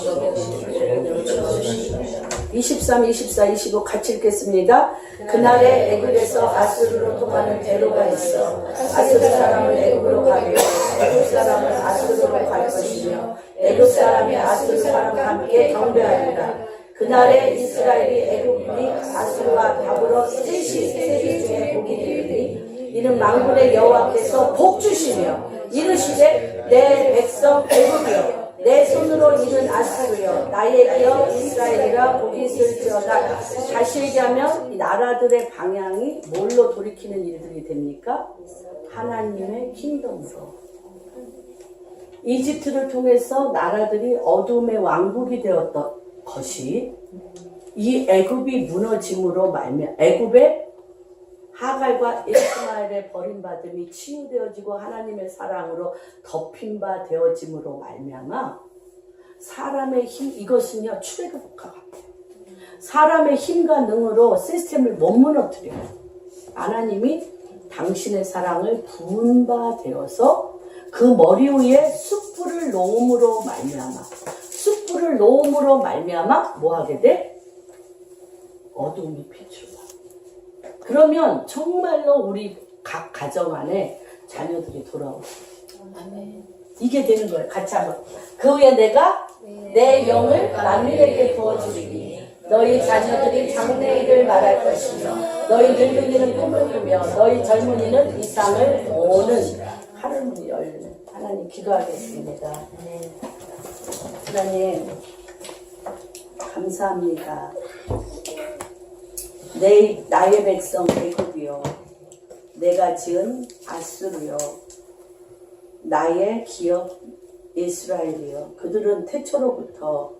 23, 24, 25 같이 읽겠습니다. 그날에 애굽에서 아수르로 통하는 대로가 있어 아수르 사람은 애굽으로 가며 애굽 사람은 아수르로 갈 것이며 애굽 사람이 아수르 사람과 함께 경배하리라. 그날에 이스라엘이 애굽이 아수르와 더불어 셋이 중에 복이 되리니 이는 만군의 여호와께서 복 주시며 이르시되 내 백성 애굽이여 내 손으로 이른 아수르여 나의 기업 이스라엘이라 복이 있을지어다. 다시 얘기하면 이 나라들의 방향이 뭘로 돌이키는 일들이 됩니까? 하나님의 킹덤으로. 이집트를 통해서 나라들이 어둠의 왕국이 되었던 것이 이 애굽이 무너짐으로 애굽의 하갈과 이스마엘의 버림받음이 치유되어지고 하나님의 사랑으로 덮인 바 되어짐으로 말미암아 사람의 힘 이것은요 출애굽과 같아요. 사람의 힘과 능으로 시스템을 못 무너뜨려요. 하나님이 당신의 사랑을 부은 바 되어서 그 머리 위에 숯불을 놓음으로 말미암아. 숯불을 놓음으로 말미암아 뭐 하게 돼? 어둠이 빛으로 나. 그러면 정말로 우리 각 가정 안에 자녀들이 돌아오고 이게 되는 거예요. 같이 한번. 그 후에 내가 내 영을 만민에게 부어주리니 너희 자녀들이 장래일을 말할 것이며 너희 늙은이는 꿈을 꾸며 너희 젊은이는 이상을 보는 하늘문이 열리는. 하나님 기도하겠습니다. 하나님 감사합니다. 나의 백성 애굽이요, 내가 지은 아수르요, 나의 기업 이스라엘이요, 그들은 태초로부터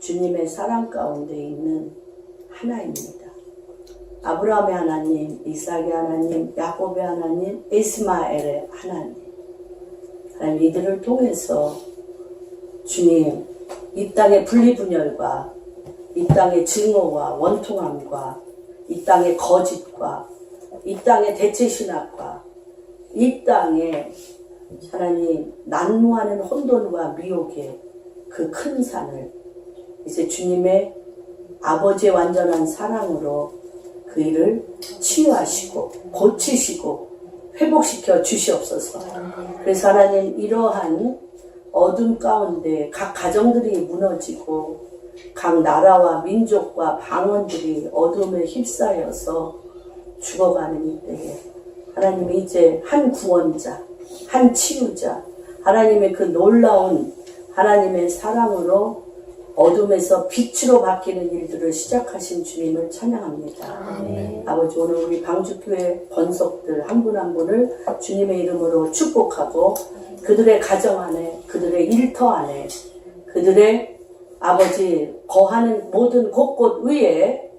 주님의 사랑 가운데 있는 하나입니다. 아브라함의 하나님, 이삭의 하나님, 야곱의 하나님, 이스마엘의 하나님. 하나님 이들을 통해서 주님 이 땅의 분리분열과 이 땅의 증오와 원통함과 이 땅의 거짓과 이 땅의 대체신학과 이 땅에 하나님 난무하는 혼돈과 미혹의 그 큰 산을 이제 주님의 아버지의 완전한 사랑으로 그 일을 치유하시고 고치시고 회복시켜 주시옵소서. 그래서 하나님 이러한 어둠 가운데 각 가정들이 무너지고 각 나라와 민족과 방언들이 어둠에 휩싸여서 죽어가는 이때에 하나님이 이제 한 구원자, 한 치유자, 하나님의 그 놀라운 하나님의 사랑으로 어둠에서 빛으로 바뀌는 일들을 시작하신 주님을 찬양합니다. 아버지 오늘 우리 방주교회 번석들 한 분 한 분을 주님의 이름으로 축복하고 그들의 가정 안에, 그들의 일터 안에, 그들의 아버지 거하는 모든 곳곳 위에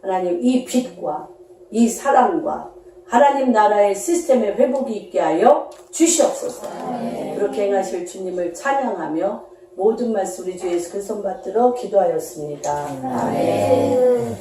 하나님 이 빛과 이 사랑과 하나님 나라의 시스템의 회복이 있게 하여 주시옵소서. 그렇게 행하실 주님을 찬양하며 모든 말씀 우리 주 예수 그리스도 받들어 기도하였습니다. 아멘.